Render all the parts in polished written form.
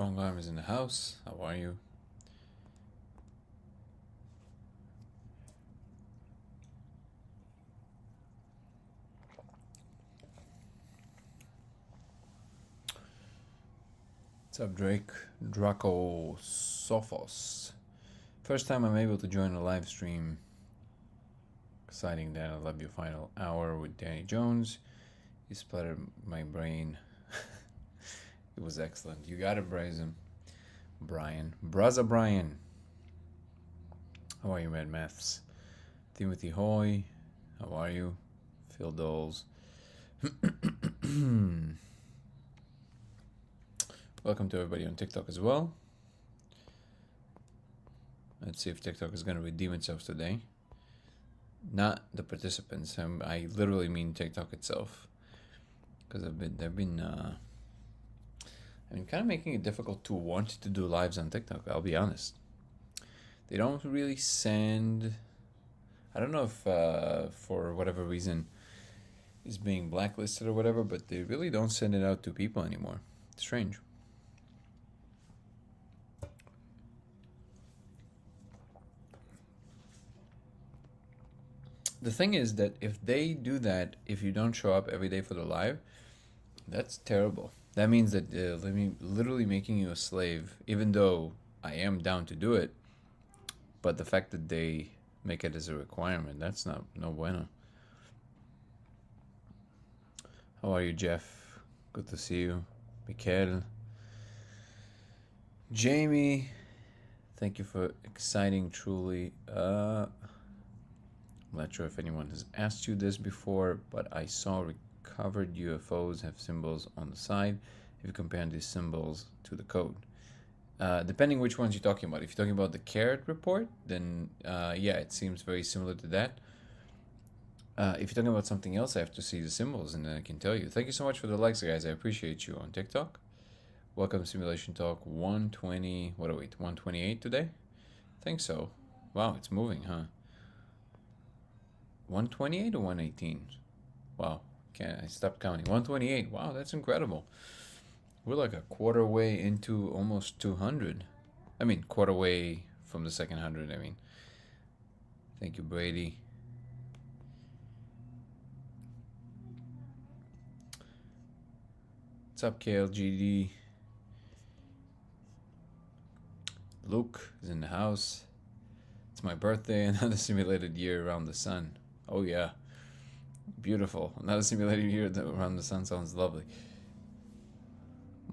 Strong Arm is in the house. How are you? What's up, Drake? Draco Sophos. First time I'm able to join a live stream. Exciting that I love your final hour with Danny Jones. You splattered my brain. It was excellent. You got it, Brazen. Brian. Braza Brian. How are you, Mad Maths? Timothy Hoy. How are you? Phil Doles. Welcome to everybody on TikTok as well. Let's see if TikTok is going to redeem itself today. Not the participants. I literally mean TikTok itself, because they've been kind of making it difficult to want to do lives on TikTok. I'll be honest. They don't really send. I don't know if for whatever reason is being blacklisted or whatever, but they really don't send it out to people anymore. It's strange. The thing is that if they do that, if you don't show up every day for the live, that's terrible. That means that literally making you a slave, even though I am down to do it, but the fact that they make it as a requirement, that's no bueno. How are you, Jeff? Good to see you. Mikel. Jamie. Thank you for exciting, truly. I'm not sure if anyone has asked you this before, but I saw recovered UFOs have symbols on the side. If you compare these symbols to the code, depending which ones you're talking about. If you're talking about the carrot report, then yeah, it seems very similar to that. If you're talking about something else, I have to see the symbols and then I can tell you. Thank you so much for the likes, guys. I appreciate you on TikTok. Welcome to Simulation Talk 120. What are we? 128 today? I think so. Wow, it's moving, huh? 128 or 118? Wow, I stopped counting. 128. Wow, that's incredible. We're like a quarter way into almost 200. I mean, quarter way from the second 100, I mean. Thank you, Brady. What's up, KLGD? Luke is in the house. It's my birthday, another simulated year around the sun. Oh yeah, beautiful. Another simulated year around the sun sounds lovely.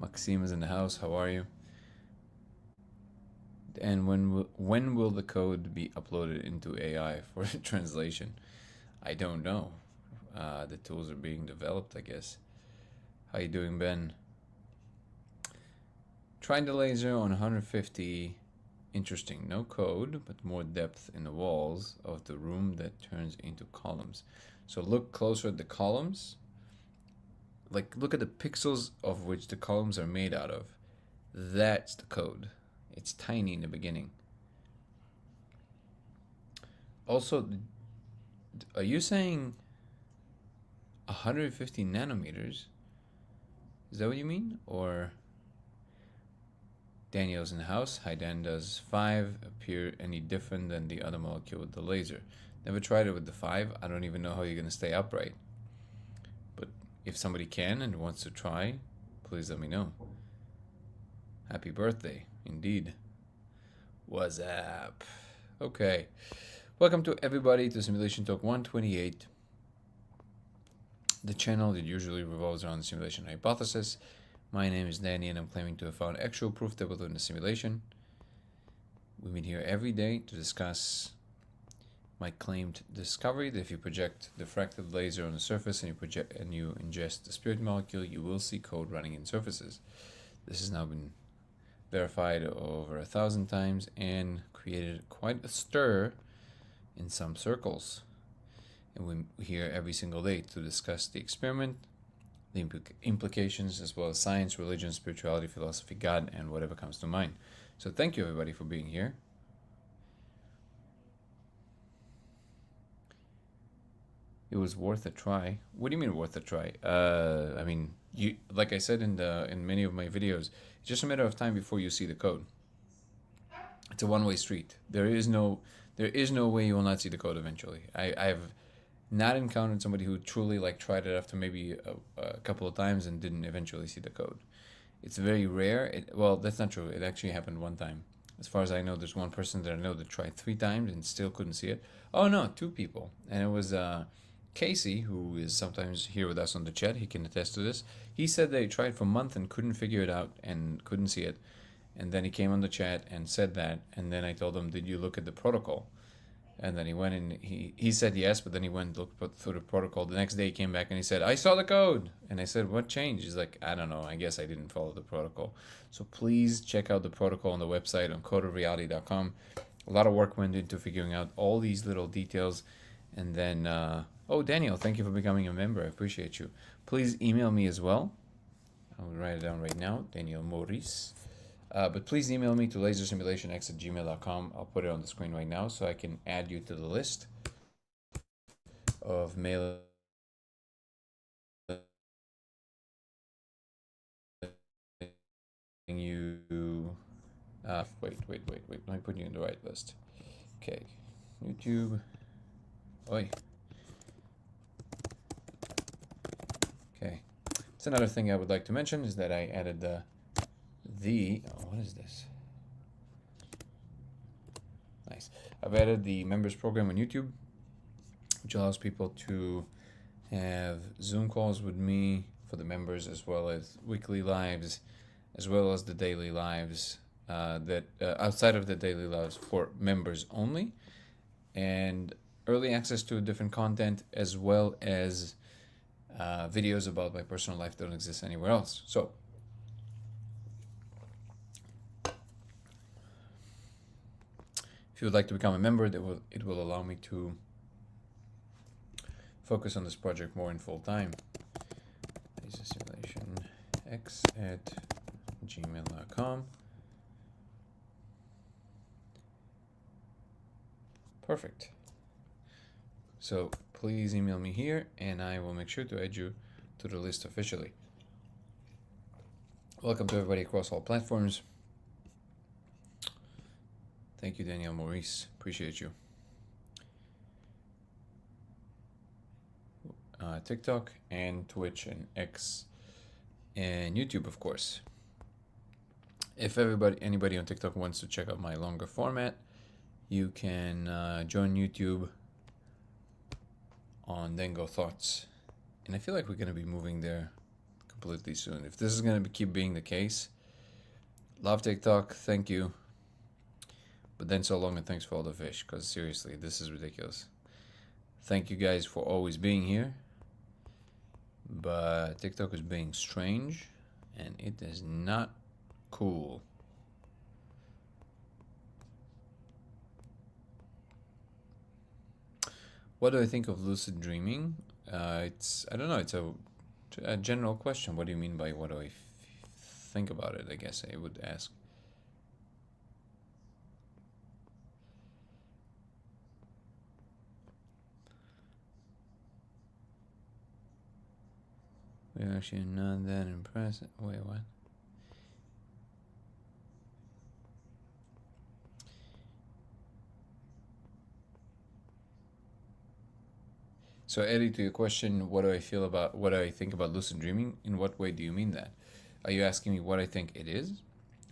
Maxime is in the house. How are you? And when will the code be uploaded into AI for translation? I don't know. The tools are being developed, I guess. How you doing, Ben? Trying the laser on 150. Interesting. No code, but more depth in the walls of the room that turns into columns. So look closer at the columns. Like, look at the pixels of which the columns are made out of. That's the code. It's tiny in the beginning. Also, are you saying 150 nanometers? Is that what you mean? Or Daniel's in the house. Hi, Dan. Does 5 appear any different than the other molecule with the laser? Never tried it with the 5. I don't even know how you're going to stay upright. But if somebody can and wants to try, please let me know. Happy birthday. Indeed. What's up? Okay. Welcome to everybody to Simulation Talk 128. The channel that usually revolves around the simulation hypothesis. My name is Danny and I'm claiming to have found actual proof that we're doing the simulation. We meet here every day to discuss my claimed discovery that if you project diffracted laser on the surface and you ingest the spirit molecule, you will see code running in surfaces. This has now been verified over 1,000 times and created quite a stir in some circles. And we're here every single day to discuss the experiment, the implications, as well as science, religion, spirituality, philosophy, God, and whatever comes to mind. So thank you, everybody, for being here. It was worth a try. What do you mean worth a try? I mean, you like I said in many of my videos, it's just a matter of time before you see the code. It's a one-way street. There is no way you will not see the code eventually. I've not encountered somebody who truly like tried it after maybe a couple of times and didn't eventually see the code. It's very rare. Well, that's not true. It actually happened one time. As far as I know, there's one person that I know that tried 3 times and still couldn't see it. Oh no, 2 people, and it was Casey, who is sometimes here with us on the chat. He can attest to this. He said that he tried for a month and couldn't figure it out and couldn't see it. And then he came on the chat and said that. And then I told him, "Did you look at the protocol?" And then he went and he said yes, but then he went and looked through the protocol. The next day he came back and he said, "I saw the code." And I said, "What changed?" He's like, "I don't know. I guess I didn't follow the protocol." So please check out the protocol on the website on codeofreality.com. A lot of work went into figuring out all these little details. And then, oh, Daniel, thank you for becoming a member. I appreciate you. Please email me as well. I'll write it down right now, Daniel Maurice. But please email me to lasersimulationx@gmail.com. I'll put it on the screen right now so I can add you to the list of mailing you. Wait. Let me put you in the right list. Okay. YouTube. Oi. Okay. It's another thing I would like to mention is that I added what is this? Nice. I've added the members program on YouTube, which allows people to have Zoom calls with me for the members, as well as weekly lives, as well as the daily lives that outside of the daily lives for members only, and early access to different content, as well as videos about my personal life that don't exist anywhere else. So if you would like to become a member, it will allow me to focus on this project more in full time. lasersimulationx@gmail.com. Perfect. So please email me here and I will make sure to add you to the list officially. Welcome to everybody across all platforms. Thank you, Daniel Maurice. Appreciate you. TikTok and Twitch and X and YouTube, of course. If anybody on TikTok wants to check out my longer format, you can join YouTube on Dango Thoughts. And I feel like we're going to be moving there completely soon. If this is going to keep being the case, love TikTok, thank you. But then so long and thanks for all the fish, because seriously, this is ridiculous. Thank you guys for always being here. But TikTok is being strange, and it is not cool. What do I think of lucid dreaming? I don't know, it's a general question. What do you mean by what do I think about it, I guess I would ask. We're actually not that impressed. Wait, what? So, Eddie, to your question, what do I think about lucid dreaming? In what way do you mean that? Are you asking me what I think it is?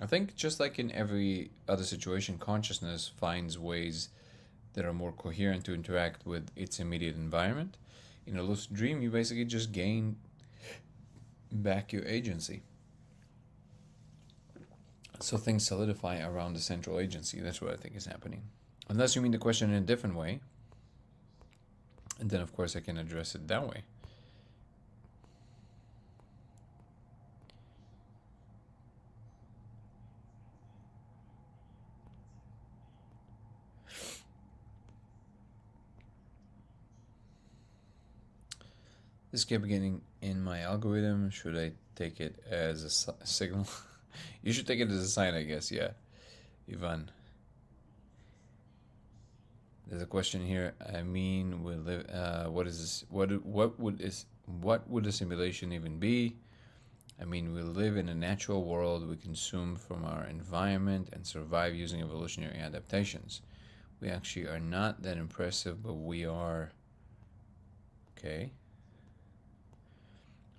I think just like in every other situation, consciousness finds ways that are more coherent to interact with its immediate environment. In a lucid dream, you basically just gain back your agency. So things solidify around the central agency. That's what I think is happening. Unless you mean the question in a different way, and then of course I can address it that way. This kept getting in my algorithm. Should I take it as a signal? You should take it as a sign, I guess. Yeah, Ivan. There's a question here. I mean, we live. What is this? What would a simulation even be? I mean, we live in a natural world. We consume from our environment and survive using evolutionary adaptations. We actually are not that impressive, but we are. Okay.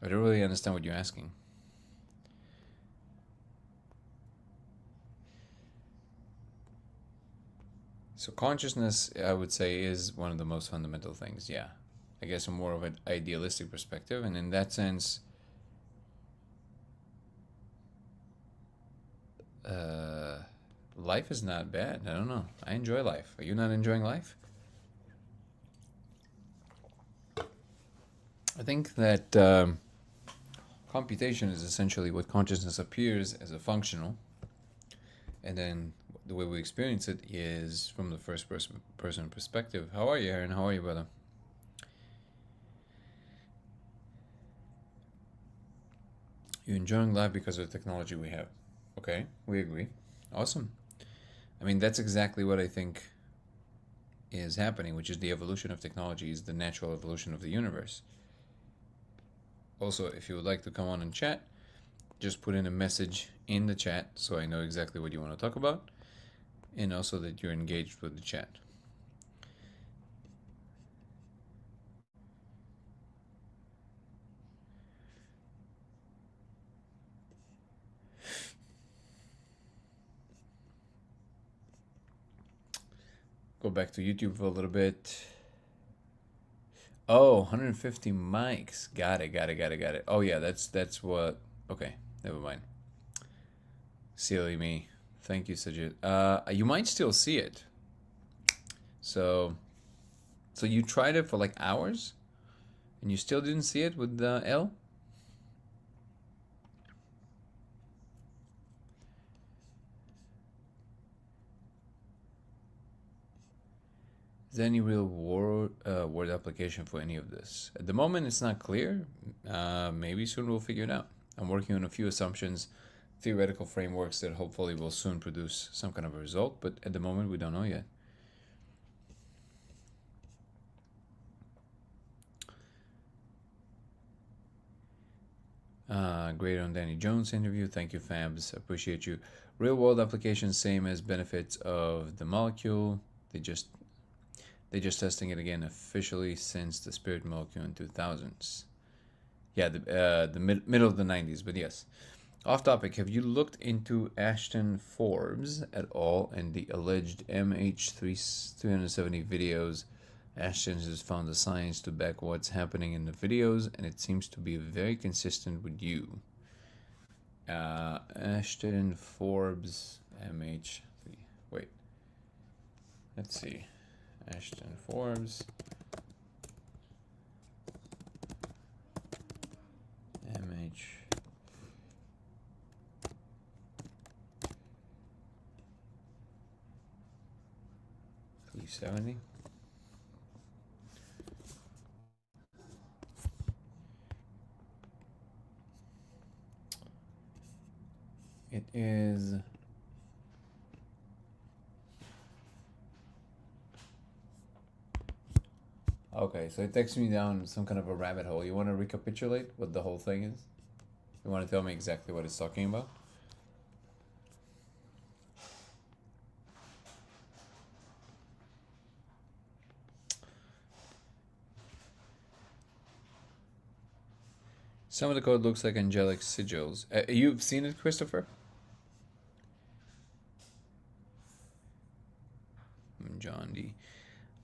I don't really understand what you're asking. So consciousness, I would say, is one of the most fundamental things. Yeah, I guess from more of an idealistic perspective, and in that sense, life is not bad. I don't know. I enjoy life. Are you not enjoying life? I think that computation is essentially what consciousness appears as a functional, and then the way we experience it is from the first person perspective. How are you, Aaron? How are you, brother? You're enjoying life because of the technology we have. Okay, we agree. Awesome. I mean, that's exactly what I think is happening, which is the evolution of technology is the natural evolution of the universe. Also, if you would like to come on and chat, just put in a message in the chat so I know exactly what you want to talk about, and also that you're engaged with the chat. Go back to YouTube for a little bit. Oh, 150 mics. Got it. Oh yeah, that's what. Okay, never mind. Silly me. Thank you, Sajid. You might still see it. So you tried it for like hours, and you still didn't see it with the L. Is there any real word application for any of this? At the moment, it's not clear. Maybe soon we'll figure it out. I'm working on a few assumptions, theoretical frameworks that hopefully will soon produce some kind of a result, but at the moment, we don't know yet. Great on Danny Jones interview. Thank you, Fabs. Appreciate you. Real world applications, same as benefits of the molecule. They just testing it again officially since the spirit molecule in 2000s. Yeah, the middle of the 90s, but yes. Off topic, have you looked into Ashton Forbes at all and the alleged MH370 videos? Ashton has found the science to back what's happening in the videos, and it seems to be very consistent with you. Ashton Forbes MH3. Wait. Let's see. Ashton Forbes MH 370. It is okay, so it takes me down some kind of a rabbit hole. You want to recapitulate what the whole thing is? You want to tell me exactly what it's talking about? Some of the code looks like angelic sigils. You've seen it, Christopher? John D.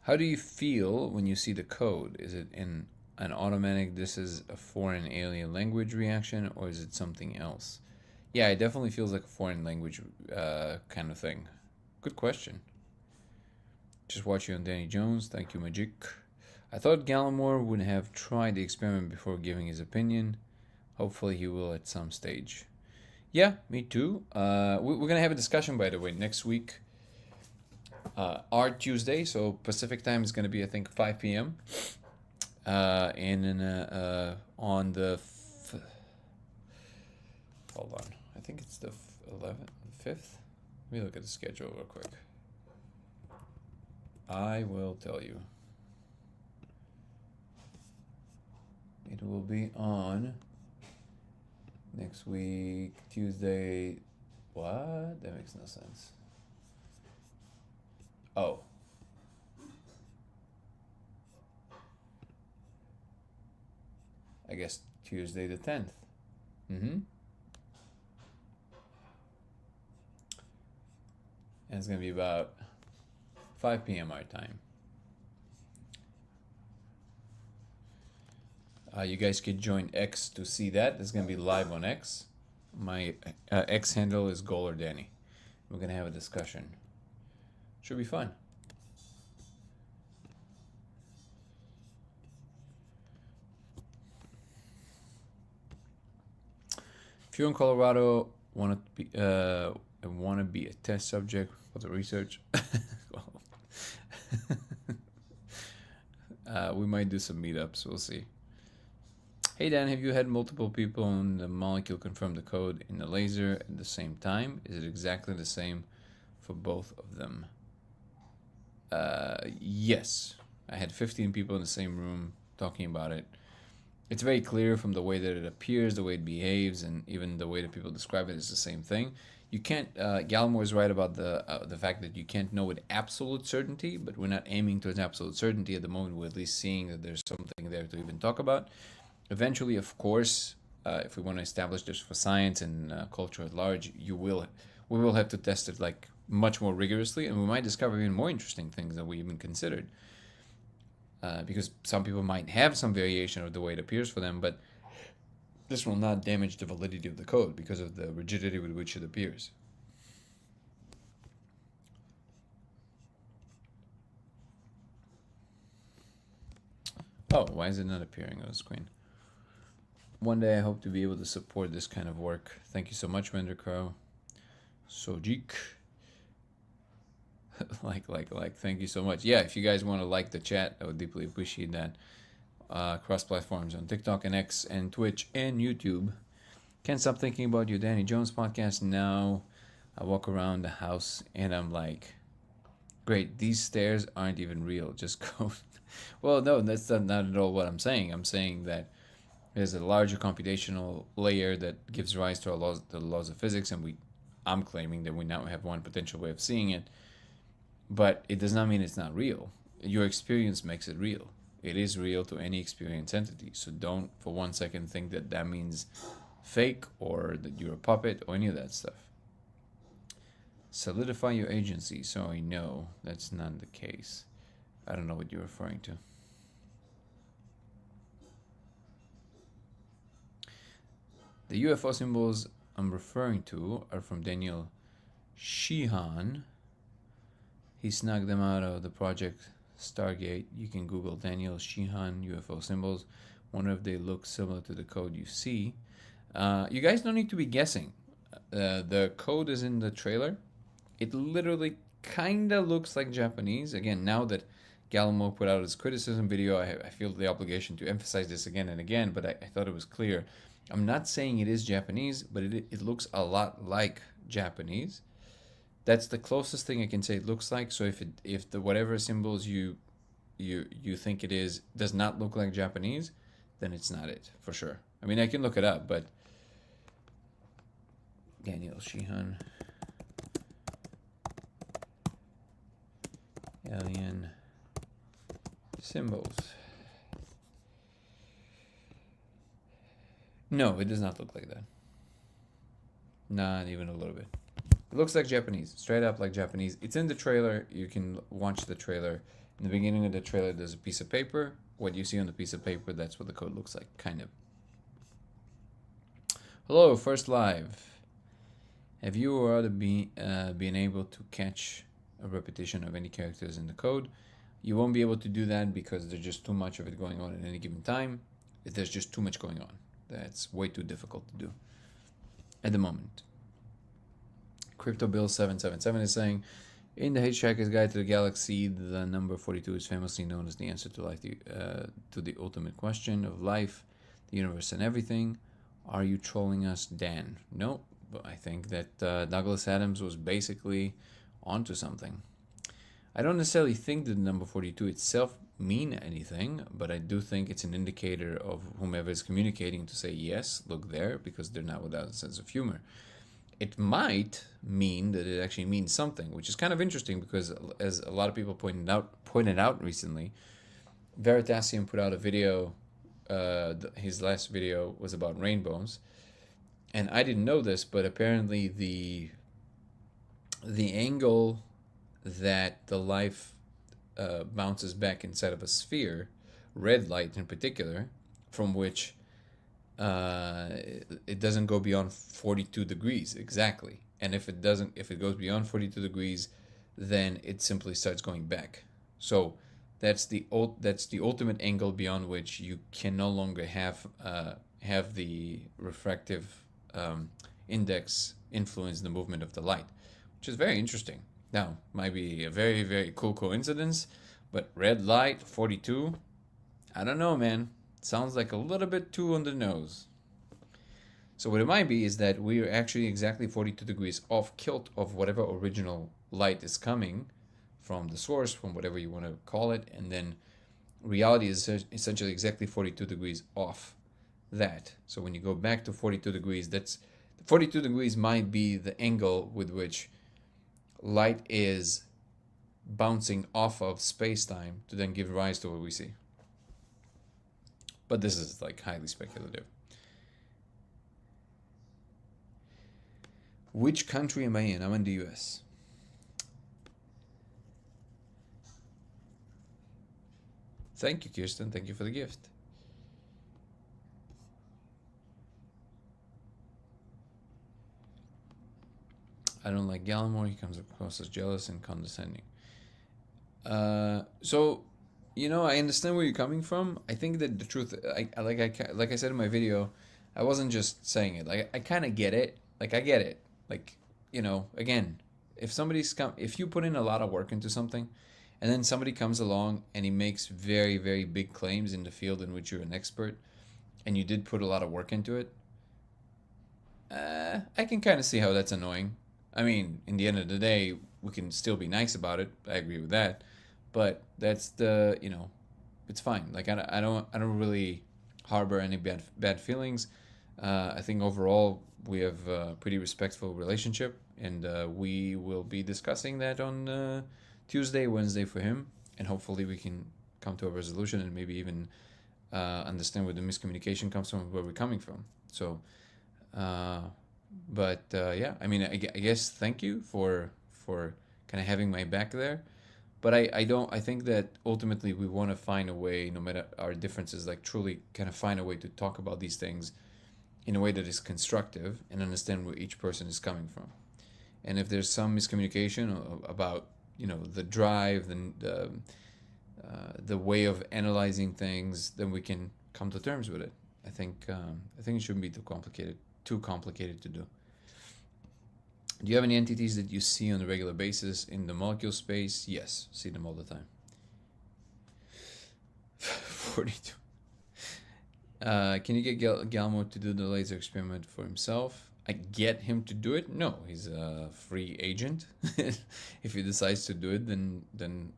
How do you feel when you see the code? Is it in an automatic, this is a foreign alien language reaction, or is it something else? Yeah, it definitely feels like a foreign language kind of thing. Good question. Just watching on Danny Jones. Thank you, Magic. I thought Gallimore would have tried the experiment before giving his opinion. Hopefully he will at some stage. Yeah, me too. We're going to have a discussion, by the way, next week. Art Tuesday, so Pacific time is going to be, I think, 5 p.m. And then on the... hold on. I think it's the 11th, 5th? Let me look at the schedule real quick. I will tell you. It will be on next week, Tuesday. What? That makes no sense. Oh. I guess Tuesday the 10th. And it's going to be about 5 p.m. our time. You guys could join X to see that. It's going to be live on X. My X handle is Goler Danny. We're going to have a discussion. Should be fun. If you're in Colorado, want to be a test subject for the research, we might do some meetups. We'll see. Hey Dan, have you had multiple people on the molecule confirm the code in the laser at the same time? Is it exactly the same for both of them? Yes. I had 15 people in the same room talking about it. It's very clear from the way that it appears, the way it behaves, and even the way that people describe it is the same thing. You can't, Gallimore is right about the fact that you can't know with absolute certainty, but we're not aiming towards absolute certainty at the moment. We're at least seeing that there's something there to even talk about. Eventually, of course, if we want to establish this for science and culture at large, we will have to test it like much more rigorously, and we might discover even more interesting things than we even considered. Because some people might have some variation of the way it appears for them, but this will not damage the validity of the code because of the rigidity with which it appears. Oh, why is it not appearing on the screen? One day I hope to be able to support this kind of work. Thank you so much, Wender Crow. Sojik. like. Thank you so much. Yeah, if you guys want to like the chat, I would deeply appreciate that. Cross platforms on TikTok and X and Twitch and YouTube. Can't stop thinking about you, Danny Jones podcast. Now I walk around the house and I'm like, great, these stairs aren't even real. Just go. Well, no, that's not at all what I'm saying. I'm saying that there's a larger computational layer that gives rise to the laws of physics, and I'm claiming that we now have one potential way of seeing it. But it does not mean it's not real. Your experience makes it real. It is real to any experience entity. So don't for 1 second think that that means fake or that you're a puppet or any of that stuff. Solidify your agency. So I know that's not the case. I don't know what you're referring to. The UFO symbols I'm referring to are from Daniel Sheehan. He snugged them out of the project Stargate. You can Google Daniel Sheehan UFO symbols. Wonder if they look similar to the code you see. You guys don't need to be guessing. The code is in the trailer. It literally kind of looks like Japanese. Again, now that Gallimore put out his criticism video, I feel the obligation to emphasize this again and again, but I thought it was clear. I'm not saying it is Japanese, but it looks a lot like Japanese. That's the closest thing I can say it looks like. So if the whatever symbols you think it is does not look like Japanese, then it's not it for sure. I mean, I can look it up, but Daniel Sheehan, alien symbols. No, it does not look like that. Not even a little bit. It looks like Japanese, straight up like Japanese. It's in the trailer. You can watch the trailer. In the beginning of the trailer, there's a piece of paper. What you see on the piece of paper, that's what the code looks like, kind of. Hello, first live. Have you or other been able to catch a repetition of any characters in the code? You won't be able to do that because there's just too much of it going on at any given time. There's just too much going on. That's way too difficult to do at the moment. CryptoBill777 is saying, in the Hitchhiker's Guide to the Galaxy, the number 42 is famously known as the answer to life, to the ultimate question of life, the universe, and everything. Are you trolling us, Dan? No, but I think that Douglas Adams was basically onto something. I don't necessarily think that the number 42 itself mean anything, but I do think it's an indicator of whomever is communicating to say, yes, look there, because they're not without a sense of humor. It might mean that it actually means something, which is kind of interesting because, as a lot of people pointed out recently, Veritasium put out a video. His last video was about rainbows, and I didn't know this, but apparently the angle that the life bounces back inside of a sphere, red light in particular, from which it doesn't go beyond 42 degrees exactly. And if it goes beyond 42 degrees, then it simply starts going back. So that's the ultimate angle beyond which you can no longer have the refractive index influence the movement of the light, which is very interesting. Now, might be a very, very cool coincidence, but red light, 42, I don't know, man. Sounds like a little bit too on the nose. So what it might be is that we are actually exactly 42 degrees off kilt of whatever original light is coming from the source, from whatever you want to call it, and then reality is essentially exactly 42 degrees off that. So when you go back to 42 degrees, 42 degrees might be the angle with which light is bouncing off of space-time to then give rise to what we see. But this is like highly speculative. Which country am I in? I'm in the US. Thank you, Kirsten. Thank you for the gift. I don't like Gallimore. He comes across as jealous and condescending. So, I understand where you're coming from. I think that the truth, like I said in my video, I wasn't just saying it. Like I kind of get it. Like I get it. Like again, if you put in a lot of work into something, and then somebody comes along and he makes very, very big claims in the field in which you're an expert, and you did put a lot of work into it, I can kind of see how that's annoying. I mean, in the end of the day, we can still be nice about it. I agree with that, but that's it's fine. Like I don't really harbor any bad feelings. I think overall we have a pretty respectful relationship, and we will be discussing that on Tuesday, Wednesday for him, and hopefully we can come to a resolution and maybe even understand where the miscommunication comes from, where we're coming from. So. Yeah, I mean, I guess thank you for kind of having my back there, but I think that ultimately we want to find a way, no matter our differences, like truly kind of find a way to talk about these things in a way that is constructive and understand where each person is coming from. And if there's some miscommunication about the drive, the way of analyzing things, then we can come to terms with it. I think it shouldn't be too complicated to do. Do you have any entities that you see on a regular basis in the molecule space? Yes, see them all the time. 42. Can you get Galmo to do the laser experiment for himself? I get him to do it? No, he's a free agent. If he decides to do it, then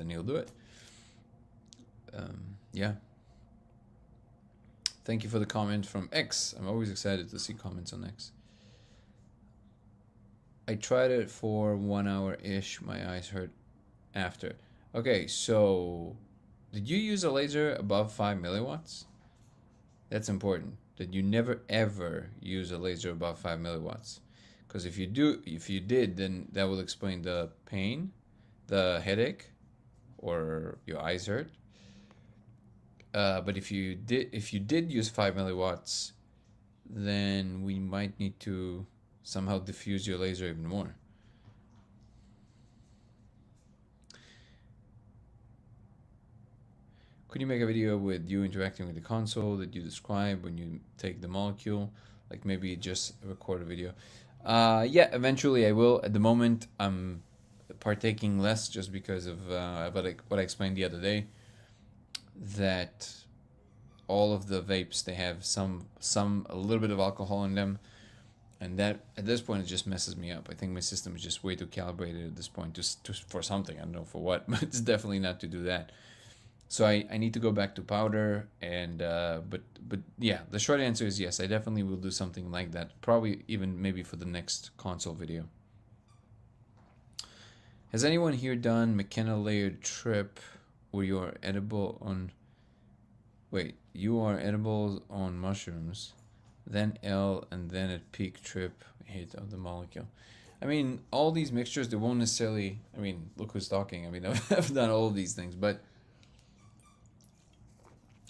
he'll do it. Yeah. Thank you for the comment from X. I'm always excited to see comments on X. I tried it for 1 hour-ish. My eyes hurt after. Okay, so did you use a laser above 5 milliwatts? That's important. That you never ever use a laser above 5 milliwatts. Because if you did, then that will explain the pain, the headache, or your eyes hurt. But if you did use 5 milliwatts, then we might need to somehow diffuse your laser even more. Could you make a video with you interacting with the console that you describe when you take the molecule? Like maybe just record a video. Yeah, eventually I will. At the moment, I'm partaking less just because of what I explained the other day. That all of the vapes, they have a little bit of alcohol in them, And that, at this point, it just messes me up. I think my system is just way too calibrated at this point for something. I don't know for what, but it's definitely not to do that. So I need to go back to powder, and but yeah, the short answer is yes. I definitely will do something like that. Probably even maybe for the next console video. Has anyone here done McKenna layered trip where you are edible on? Wait, you are edible on mushrooms, then L, and then at peak trip hit of the molecule. I mean, all these mixtures, they won't necessarily. I mean, look who's talking. I mean, I've done all of these things, but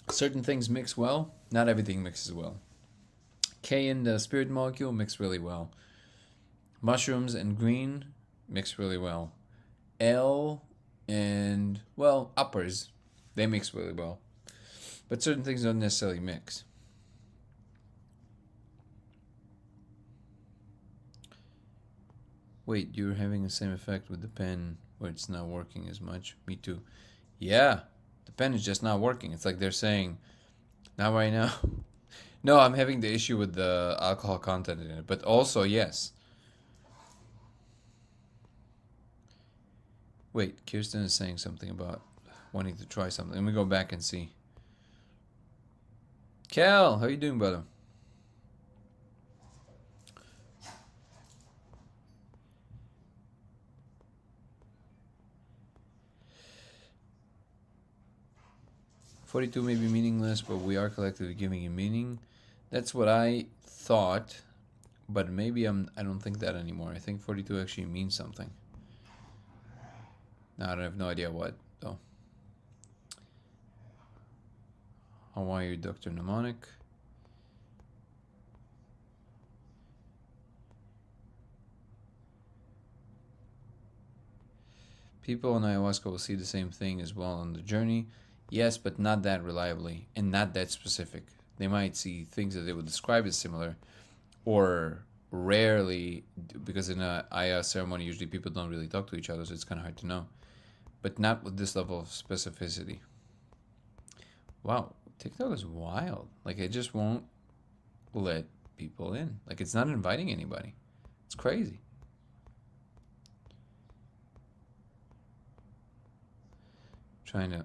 certain things mix well. Not everything mixes well. K and the spirit molecule mix really well. Mushrooms and green mix really well. L and, well, uppers, they mix really well. But certain things don't necessarily mix. Wait, you're having the same effect with the pen where it's not working as much? Me too. Yeah, the pen is just not working. It's like they're saying, not right now. No, I'm having the issue with the alcohol content in it. But also, yes. Wait, Kirsten is saying something about wanting to try something. Let me go back and see. Cal, how you doing, brother? "42 may be meaningless, but we are collectively giving it meaning." That's what I thought, but maybe I don't think that anymore. I think 42 actually means something. Now I have no idea what, though. How are you, Dr. Mnemonic? People on ayahuasca will see the same thing as well on the journey. Yes, but not that reliably and not that specific. They might see things that they would describe as similar, or rarely, because in a Aya ceremony, usually people don't really talk to each other, so it's kind of hard to know. But not with this level of specificity. Wow, TikTok is wild. Like, it just won't let people in. Like, it's not inviting anybody. It's crazy. Trying to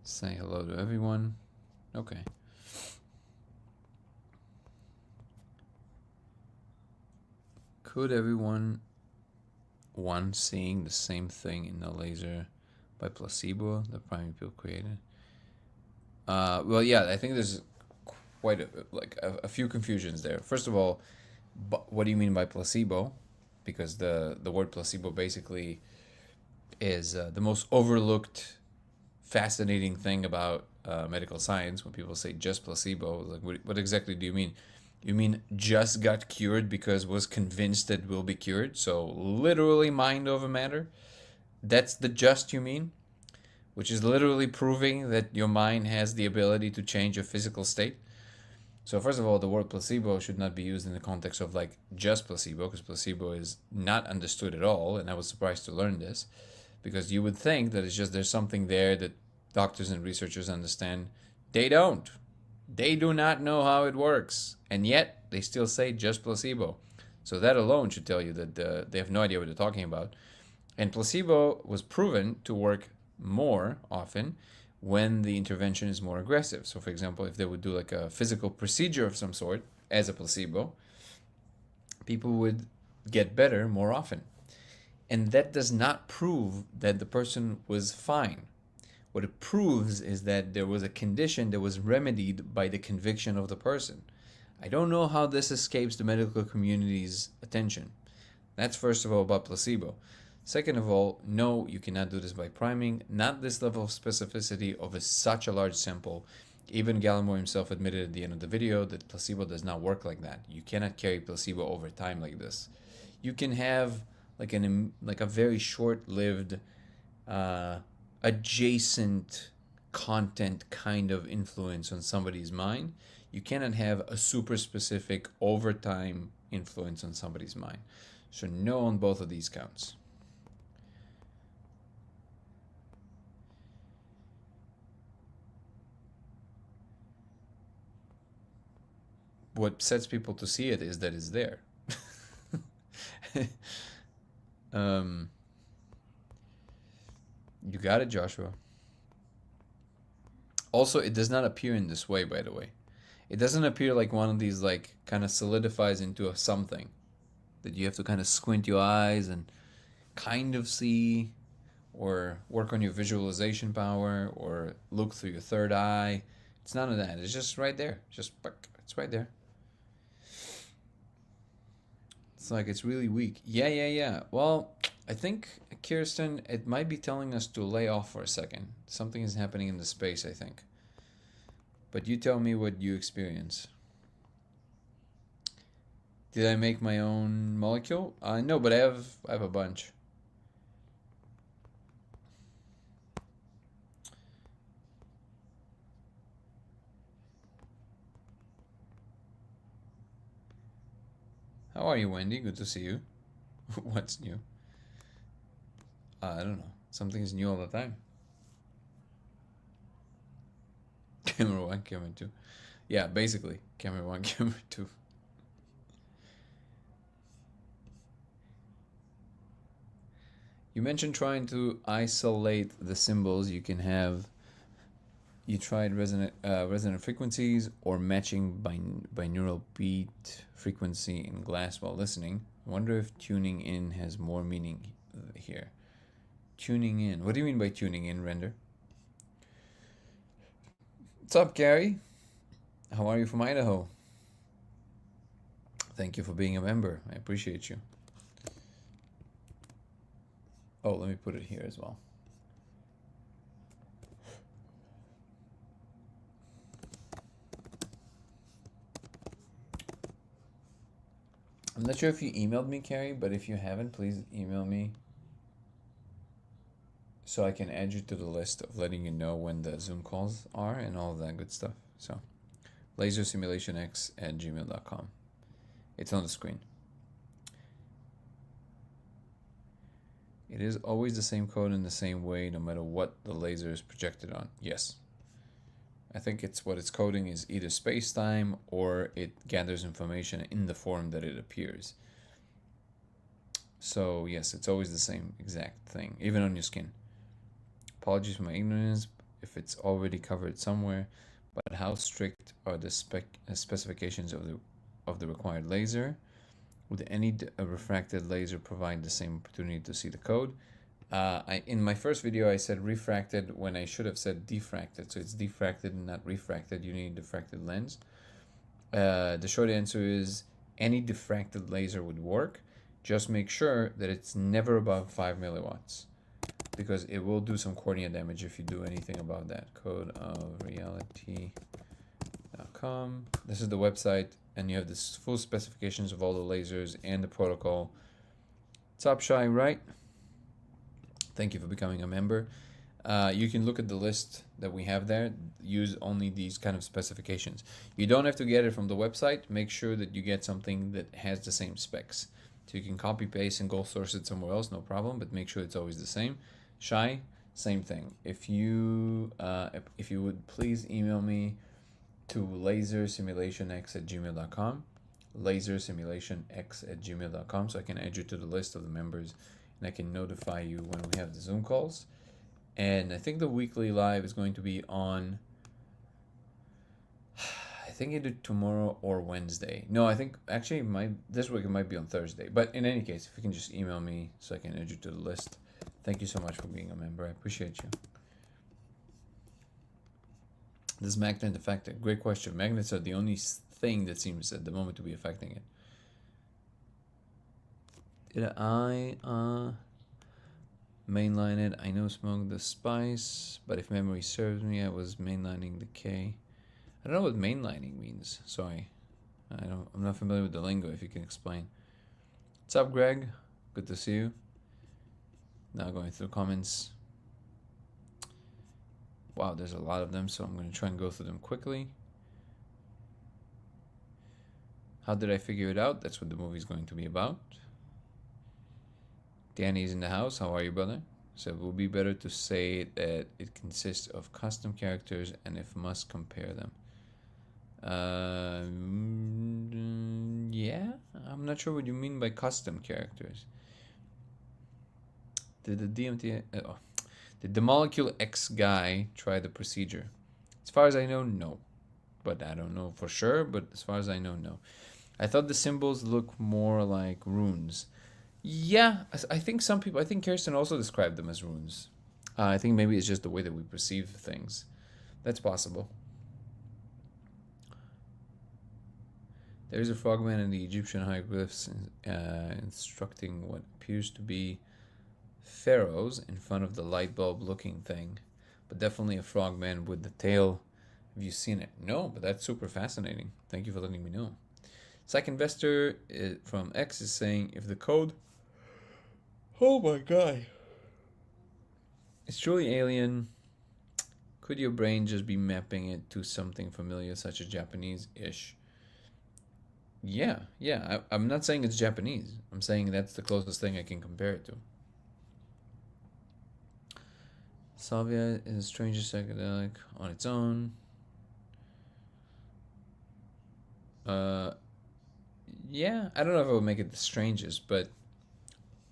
say hello to everyone. Okay. Could everyone one seeing the same thing in the laser by placebo the primary people created? Well, yeah, I think there's quite a few confusions there. First of all, what do you mean by placebo? Because the word placebo basically is the most overlooked, fascinating thing about medical science. When people say just placebo, like, what exactly do you mean? You mean just got cured because was convinced that will be cured? So literally mind over matter? That's the just you mean? Which is literally proving that your mind has the ability to change your physical state? So first of all, the word placebo should not be used in the context of like just placebo, because placebo is not understood at all, and I was surprised to learn this, because you would think that it's just there's something there that doctors and researchers understand. They don't. They do not know how it works, and yet they still say just placebo. So that alone should tell you that they have no idea what they're talking about. And placebo was proven to work more often when the intervention is more aggressive. So, for example, if they would do like a physical procedure of some sort as a placebo, people would get better more often. And that does not prove that the person was fine. What it proves is that there was a condition that was remedied by the conviction of the person. I don't know how this escapes the medical community's attention. That's first of all about placebo. Second of all, no, you cannot do this by priming. Not this level of specificity of such a large sample. Even Gallimore himself admitted at the end of the video that placebo does not work like that. You cannot carry placebo over time like this. You can have like a very short-lived adjacent content kind of influence on somebody's mind. You cannot have a super specific overtime influence on somebody's mind. So no on both of these counts. what sets people to see it is that it's there. um, you got it, Joshua. Also, it does not appear in this way, by the way. It doesn't appear like one of these, like, kind of solidifies into a something that you have to kind of squint your eyes and kind of see, or work on your visualization power, or look through your third eye. It's none of that. It's just right there. It's right there. It's like it's really weak. Yeah. Well, I think, Kirsten, it might be telling us to lay off for a second. Something is happening in the space, I think. But you tell me what you experience. Did I make my own molecule? No, but I have a bunch. How are you, Wendy? Good to see you. What's new? I don't know. Something's new all the time. Camera 1, camera 2. Yeah, basically. Camera 1, camera 2. You mentioned trying to isolate the symbols. You can have... You tried resonant frequencies or matching binaural beat frequency in glass while listening. I wonder if tuning in has more meaning here. Tuning in. What do you mean by tuning in, Render? What's up, Gary? How are you from Idaho? Thank you for being a member. I appreciate you. Oh, let me put it here as well. I'm not sure if you emailed me, Carrie, but if you haven't, please email me so I can add you to the list of letting you know when the Zoom calls are and all of that good stuff. So, lasersimulationx@gmail.com. It's on the screen. It is always the same code in the same way, no matter what the laser is projected on. Yes. I think it's what it's coding is either space-time or it gathers information in the form that it appears. So yes, it's always the same exact thing, even on your skin. Apologies for my ignorance if it's already covered somewhere, but how strict are the specifications of the required laser? Would any refracted laser provide the same opportunity to see the code? In my first video, I said refracted when I should have said diffracted. So it's diffracted and not refracted. You need a diffracted lens. The short answer is any diffracted laser would work. Just make sure that it's never above 5 milliwatts, because it will do some cornea damage if you do anything about that. Codeofreality.com. This is the website, and you have the full specifications of all the lasers and the protocol. What's up, Shy, right? Thank you for becoming a member. You can look at the list that we have there. Use only these kind of specifications. You don't have to get it from the website. Make sure that you get something that has the same specs. So you can copy paste and go source it somewhere else, no problem, but make sure it's always the same. Shy, same thing. If you would please email me to lasersimulationx@gmail.com, lasersimulationx@gmail.com, so I can add you to the list of the members and I can notify you when we have the Zoom calls. And I think the weekly live is going to be on, I think either tomorrow or Wednesday. No, I think actually this week it might be on Thursday. But in any case, if you can just email me so I can add you to the list. Thank you so much for being a member. I appreciate you. Does magnet affect it? Great question. Magnets are the only thing that seems at the moment to be affecting it. Did I mainline it? I know smoke the spice, but if memory serves me, I was mainlining the K. I don't know what mainlining means. Sorry, I'm not familiar with the lingo. If you can explain. What's up, Greg? Good to see you. Now going through comments. Wow, there's a lot of them, so I'm going to try and go through them quickly. How did I figure it out? That's what the movie's going to be about. Danny's in the house. How are you, brother? So it will be better to say that it consists of custom characters and if must compare them. Yeah, I'm not sure what you mean by custom characters. Did the did the molecule X guy try the procedure? As far as I know, no. But I don't know for sure. But as far as I know, no. I thought the symbols look more like runes. Yeah, I think some people. I think Kirsten also described them as runes. I think maybe it's just the way that we perceive things. That's possible. There's a frogman in the Egyptian hieroglyphs instructing what appears to be pharaohs in front of the light bulb looking thing, but definitely a frogman with the tail. Have you seen it? No, but that's super fascinating. Thank you for letting me know. Psych Investor from X is saying if the code. Oh my god. It's truly alien. Could your brain just be mapping it to something familiar, such as Japanese ish? Yeah. I'm not saying it's Japanese. I'm saying that's the closest thing I can compare it to. Salvia is a stranger psychedelic on its own. Yeah, I don't know if I would make it the strangest, but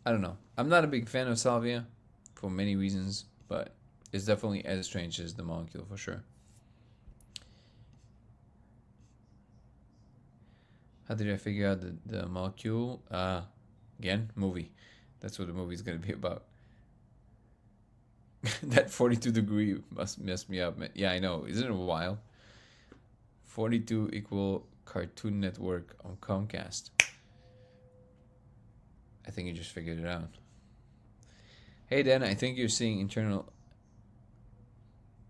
I don't know. I'm not a big fan of salvia for many reasons, but it's definitely as strange as the molecule for sure. How did I figure out the molecule? Again, movie. That's what the movie's gonna be about. That 42 degree must mess me up, man. Yeah, I know. Isn't it wild? 42 equal Cartoon Network on Comcast. I think you just figured it out. Hey, Dan, I think you're seeing internal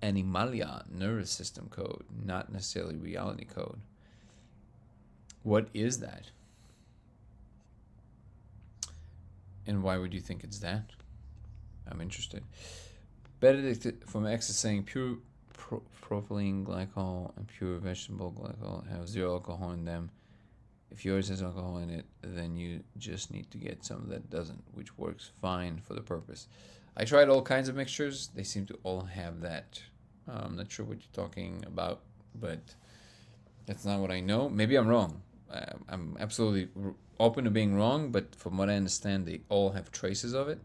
animalia nervous system code, not necessarily reality code. What is that? And why would you think it's that? I'm interested. Benedict from X is saying pure propylene glycol and pure vegetable glycol have zero alcohol in them. If yours has alcohol in it, then you just need to get some that doesn't, which works fine for the purpose. I tried all kinds of mixtures. They seem to all have that. I'm not sure what you're talking about, but that's not what I know. Maybe I'm wrong. I'm absolutely open to being wrong, but from what I understand, they all have traces of it.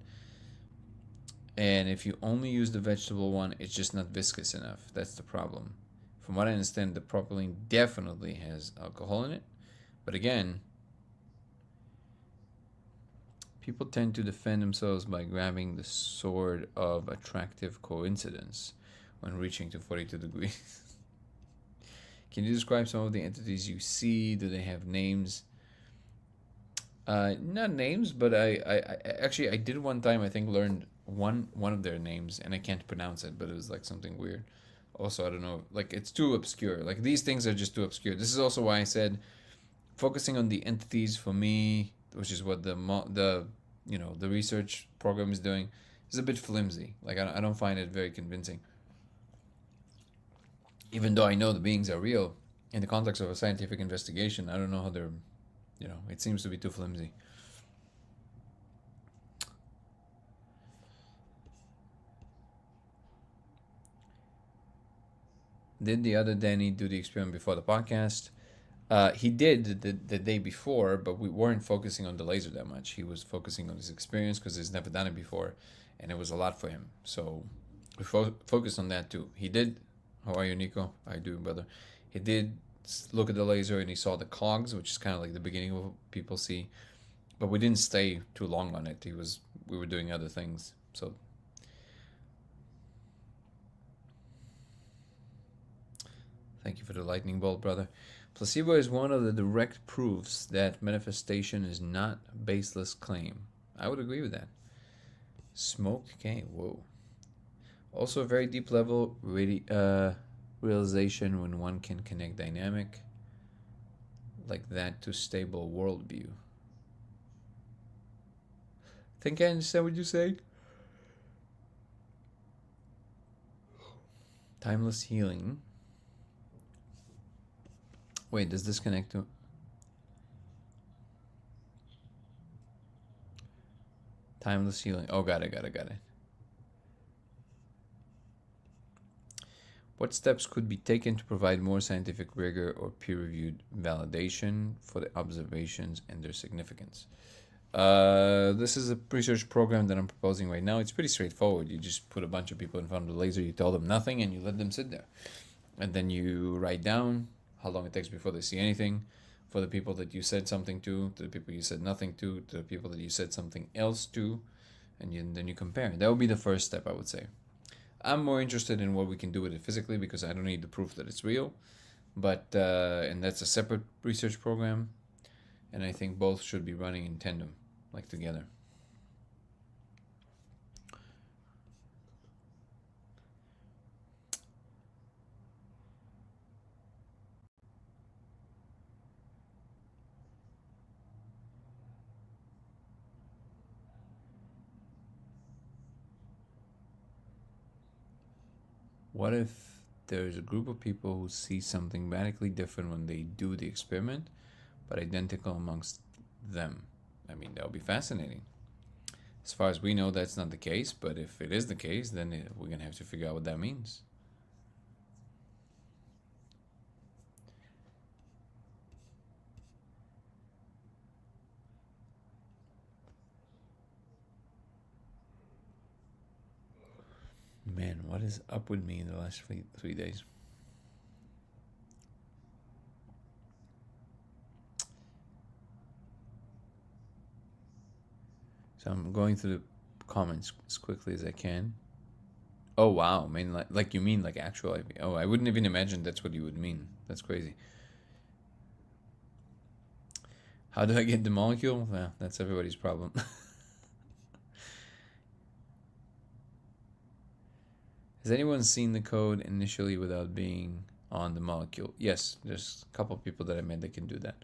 And if you only use the vegetable one, it's just not viscous enough. That's the problem. From what I understand, the propylene definitely has alcohol in it. But again, people tend to defend themselves by grabbing the sword of attractive coincidence when reaching to 42 degrees. Can you describe some of the entities you see? Do they have names? Not names, but I did one time, I think, learned one of their names, and I can't pronounce it, but it was like something weird. Also, I don't know, like it's too obscure. Like these things are just too obscure. This is also why I said focusing on the entities for me, which is what the the research program is doing, is a bit flimsy. Like I don't find it very convincing. Even though I know the beings are real, in the context of a scientific investigation, I don't know how they're, it seems to be too flimsy. Did the other Danny do the experiment before the podcast? He did the day before, but we weren't focusing on the laser that much. He was focusing on his experience because he's never done it before, and it was a lot for him. So we focused on that too. He did. How are you, Nico? How you doing, brother? He did look at the laser and he saw the cogs, which is kind of like the beginning of what people see. But we didn't stay too long on it. We were doing other things. So thank you for the lightning bolt, brother. Placebo is one of the direct proofs that manifestation is not a baseless claim. I would agree with that. Smoked cane, whoa. Also, a very deep level realization when one can connect dynamic like that to stable worldview. Think I understand what you're saying? Timeless healing. Wait, does this connect to... Timeless healing. Oh, got it. What steps could be taken to provide more scientific rigor or peer-reviewed validation for the observations and their significance? This is a research program that I'm proposing right now. It's pretty straightforward. You just put a bunch of people in front of the laser, you tell them nothing, and you let them sit there. And then you write down how long it takes before they see anything, for the people that you said something to the people you said nothing to the people that you said something else to, and then you compare. That would be the first step, I would say. I'm more interested in what we can do with it physically because I don't need the proof that it's real, but and that's a separate research program, and I think both should be running in tandem, like together. What if there's a group of people who see something radically different when they do the experiment, but identical amongst them? I mean, that would be fascinating. As far as we know, that's not the case, but if it is the case, then we're going to have to figure out what that means. Man, what is up with me in the last 3 days? So I'm going through the comments as quickly as I can. Oh wow, I mean, like you mean like actual IV? Oh, I wouldn't even imagine that's what you would mean. That's crazy. How do I get the molecule? Well, that's everybody's problem. Has anyone seen the code initially without being on the molecule? Yes, there's a couple of people that I met that can do that.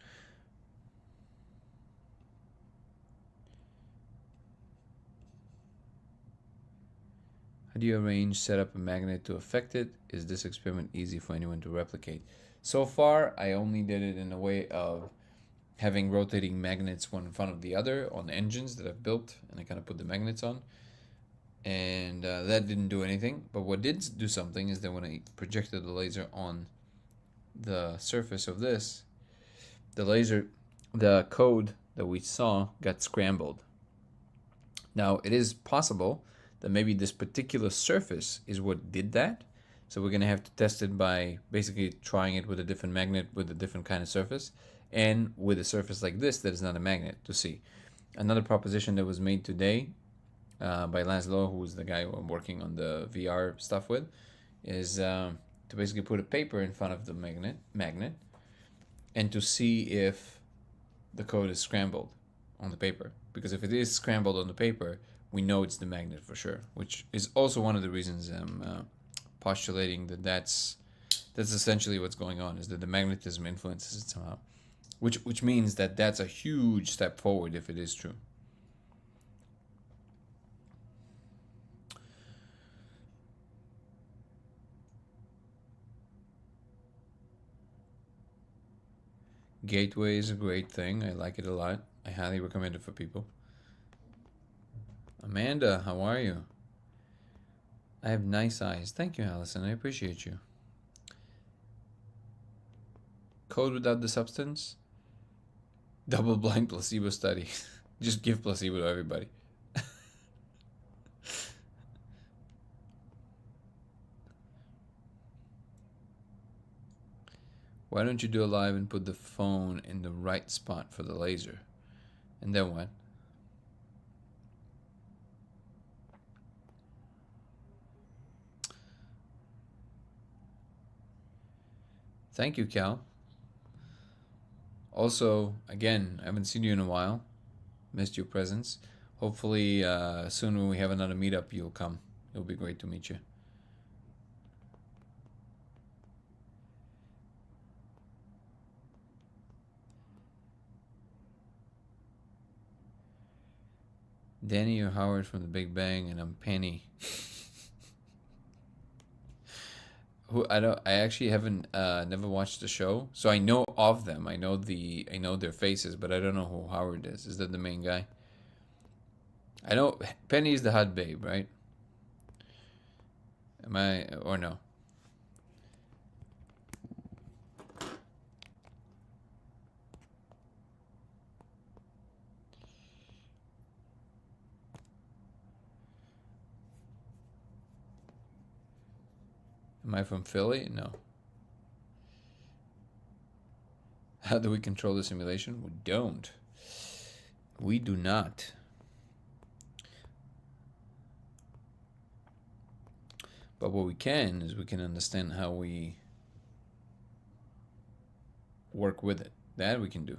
How do you arrange, set up a magnet to affect it? Is this experiment easy for anyone to replicate? So far, I only did it in a way of having rotating magnets one in front of the other on engines that I've built, and I kind of put the magnets on. And that didn't do anything. But what did do something is that when I projected the laser on the surface of this, the code that we saw got scrambled. Now, it is possible that maybe this particular surface is what did that. So we're going to have to test it by basically trying it with a different magnet with a different kind of surface and with a surface like this that is not a magnet to see. Another proposition that was made today by Laszlo, who is the guy who I'm working on the VR stuff with, is to basically put a paper in front of the magnet and to see if the code is scrambled on the paper. Because if it is scrambled on the paper, we know it's the magnet for sure, which is also one of the reasons I'm postulating that that's essentially what's going on, is that the magnetism influences it somehow, which means that that's a huge step forward if it is true. Gateway is a great thing. I like it a lot. I highly recommend it for people. Amanda, how are you? I have nice eyes. Thank you, Allison. I appreciate you. Code without the substance? Double-blind placebo study. Just give placebo to everybody. Why don't you do a live and put the phone in the right spot for the laser? And then what? Thank you, Cal. Also, again, I haven't seen you in a while. Missed your presence. Hopefully, soon when we have another meetup, you'll come. It'll be great to meet you. Danny or Howard from The Big Bang, and I'm Penny. Who I actually haven't never watched the show, so I know of them. I know their faces, but I don't know who Howard is. Is that the main guy? I know Penny's the hot babe, right? Am I or no? Am I from Philly? No. How do we control the simulation? We don't. We do not. But what we can is we can understand how we work with it. That we can do.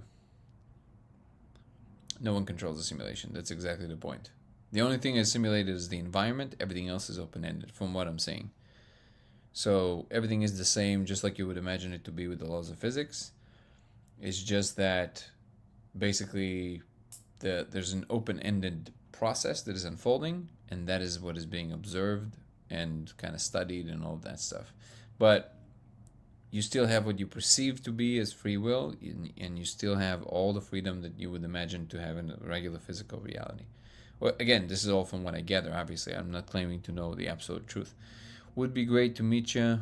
No one controls the simulation. That's exactly the point. The only thing is simulated is the environment. Everything else is open-ended, from what I'm saying. So everything is the same, just like you would imagine it to be with the laws of physics. It's just that basically there's an open-ended process that is unfolding, and that is what is being observed and kind of studied and all of that stuff. But you still have what you perceive to be as free will, and you still have all the freedom that you would imagine to have in a regular physical reality. Well, again, this is all from what I gather. Obviously, I'm not claiming to know the absolute truth. Would be great to meet you.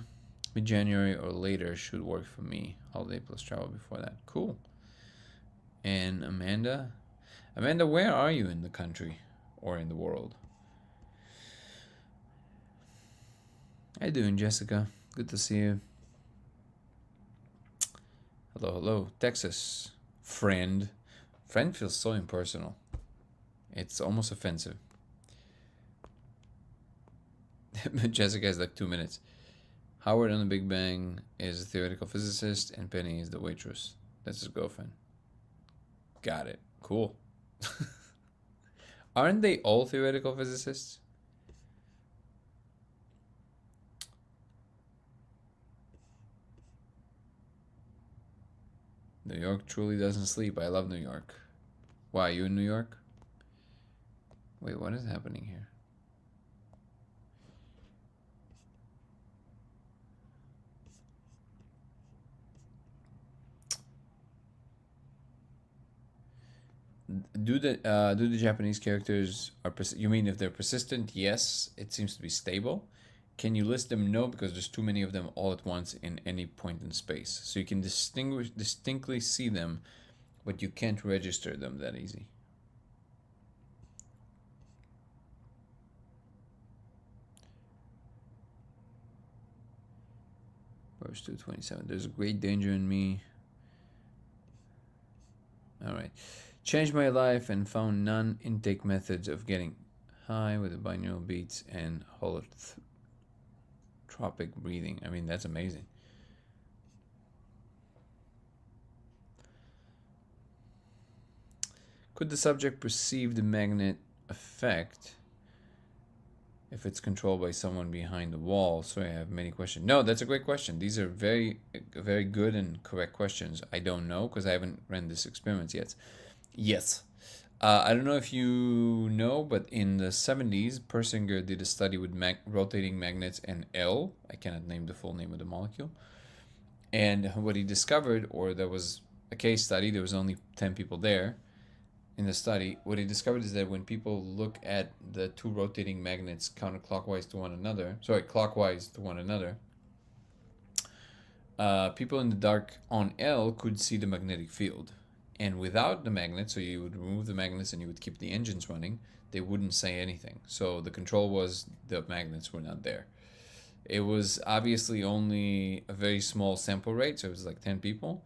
Mid-January or later should work for me. Holiday plus travel before that. Cool. And Amanda? Amanda, where are you in the country or in the world? How you doing, Jessica? Good to see you. Hello, hello. Texas. Friend. Friend feels so impersonal. It's almost offensive. Jessica has like 2 minutes. Howard on the Big Bang is a theoretical physicist, and Penny is the waitress. That's his girlfriend. Got it. Cool. Aren't they all theoretical physicists? New York truly doesn't sleep. I love New York. Why, are you in New York? Wait, what is happening here? Do the Japanese characters you mean if they're persistent? Yes, it seems to be stable. Can you list them? No, because there's too many of them all at once in any point in space. So you can distinctly see them, but you can't register them that easy. Verse 227. There's a great danger in me. All right. Changed my life and found non-intake methods of getting high with the binaural beats and holotropic breathing. I mean, that's amazing. Could the subject perceive the magnet effect if it's controlled by someone behind the wall? Sorry, I have many questions. No, that's a great question. These are very, very good and correct questions. I don't know because I haven't ran this experiment yet. Yes. I don't know if you know, but in the 70s, Persinger did a study with rotating magnets and L. I cannot name the full name of the molecule. And what he discovered, or there was a case study, there was only 10 people there in the study. What he discovered is that when people look at the two rotating magnets clockwise to one another, people in the dark on L could see the magnetic field. And without the magnet, so you would remove the magnets and you would keep the engines running, they wouldn't say anything. So the control was the magnets were not there. It was obviously only a very small sample rate, so it was like 10 people.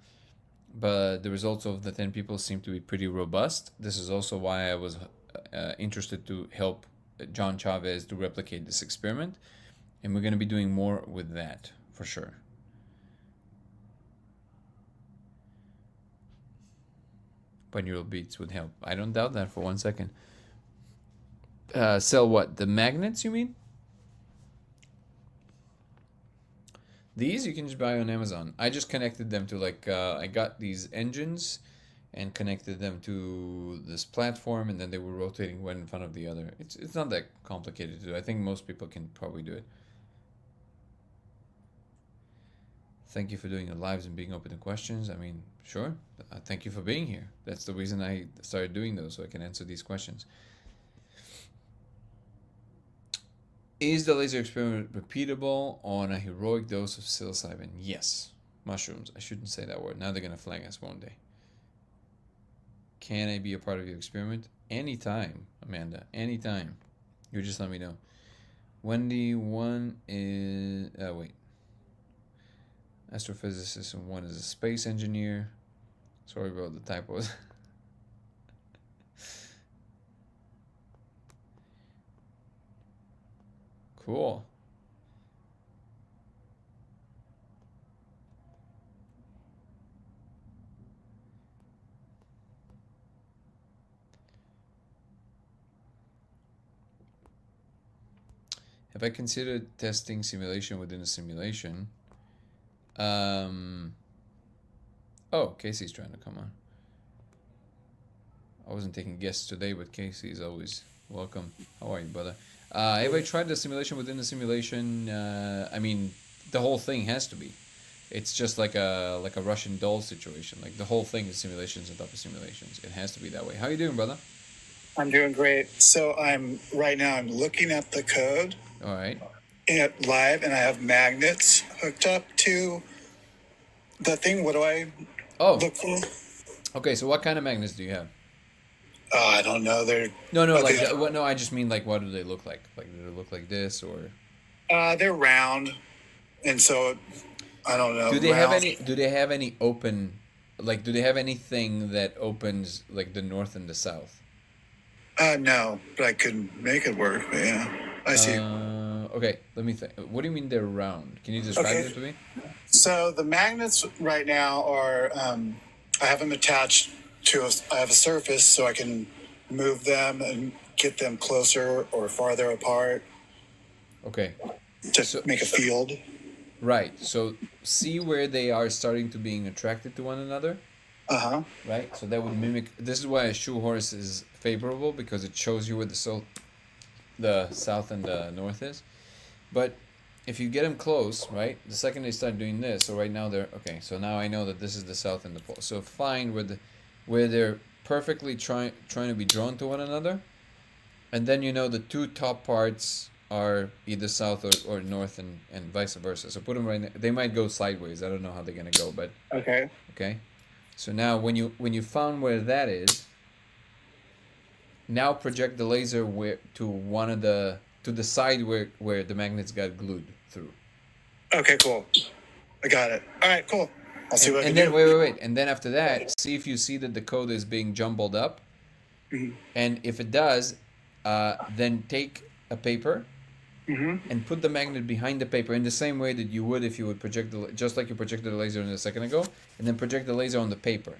But the results of the 10 people seemed to be pretty robust. This is also why I was interested to help John Chavez to replicate this experiment. And we're going to be doing more with that, for sure. Binaural beats would help. I don't doubt that for 1 second. Sell what? The magnets, you mean? These you can just buy on Amazon. I just connected them to I got these engines and connected them to this platform, and then they were rotating one in front of the other. It's not that complicated to do. I think most people can probably do it. Thank you for doing your lives and being open to questions. I mean, sure. Thank you for being here. That's the reason I started doing those, so I can answer these questions. Is the laser experiment repeatable on a heroic dose of psilocybin? Yes. Mushrooms. I shouldn't say that word. Now they're going to flag us one day. Can I be a part of your experiment? Anytime, Amanda. Anytime. You just let me know. Wendy, one is... wait. astrophysicist and one is a space engineer. Sorry about the typos. Cool. Have I considered testing simulation within a simulation? Oh, Casey's trying to come on. I wasn't taking guests today, but Casey is always welcome. How are you, brother? Have I tried the simulation within the simulation? I mean, the whole thing has to be. It's just like a Russian doll situation. Like the whole thing is simulations on top of simulations. It has to be that way. How you doing, brother? I'm doing great. So I'm looking at the code. All right. Live, and I have magnets hooked up to the thing. What do I look for? Okay, so what kind of magnets do you have? I don't know. No, like no. I just mean like, what do they look like? Like, do they look like this or? They're round, and so I don't know. Do they have any? Do they have any open? Like, do they have anything that opens like the north and the south? No, but I could make it work. But yeah, I see. Okay, let me think. What do you mean they're round? Can you describe it to me? So the magnets right now are, I have them attached to I have a surface so I can move them and get them closer or farther apart. Okay. To make a field. Right. So see where they are starting to being attracted to one another? Uh-huh. Right? So that would mimic. This is why a shoe horse is favorable, because it shows you where the south and the north is. But if you get them close, right, the second they start doing this, so right now they're, okay, so now I know that this is the south and the pole. So find where they're perfectly trying to be drawn to one another, and then you know the two top parts are either south or north and vice versa. So put them right now. They might go sideways. I don't know how they're going to go, but... Okay. So now when you found where that is, now project the laser to the side where the magnets got glued through. Okay, cool. I got it. All right, cool. I'll see what I can do. Wait. And then after that, see if you see that the code is being jumbled up. Mm-hmm. And if it does, then take a paper and put the magnet behind the paper in the same way that you would if you would just like you projected the laser a second ago, and then project the laser on the paper.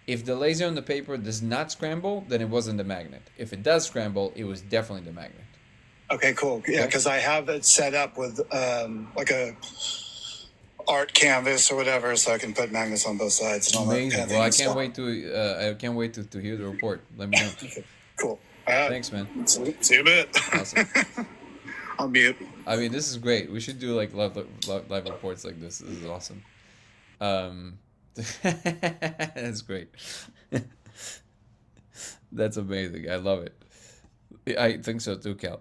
If the laser on the paper does not scramble, then it wasn't the magnet. If it does scramble, it was definitely the magnet. Okay, cool. Yeah, because I have it set up with like a art canvas or whatever, so I can put magnets on both sides. And all amazing. That kind of well, I can't wait to hear the report. Let me know. Okay, cool. Thanks, man. See you in a bit. Awesome. I'll mute. I mean, this is great. We should do like live reports like this. This is awesome. That's great. That's amazing. I love it. I think so too, Cal.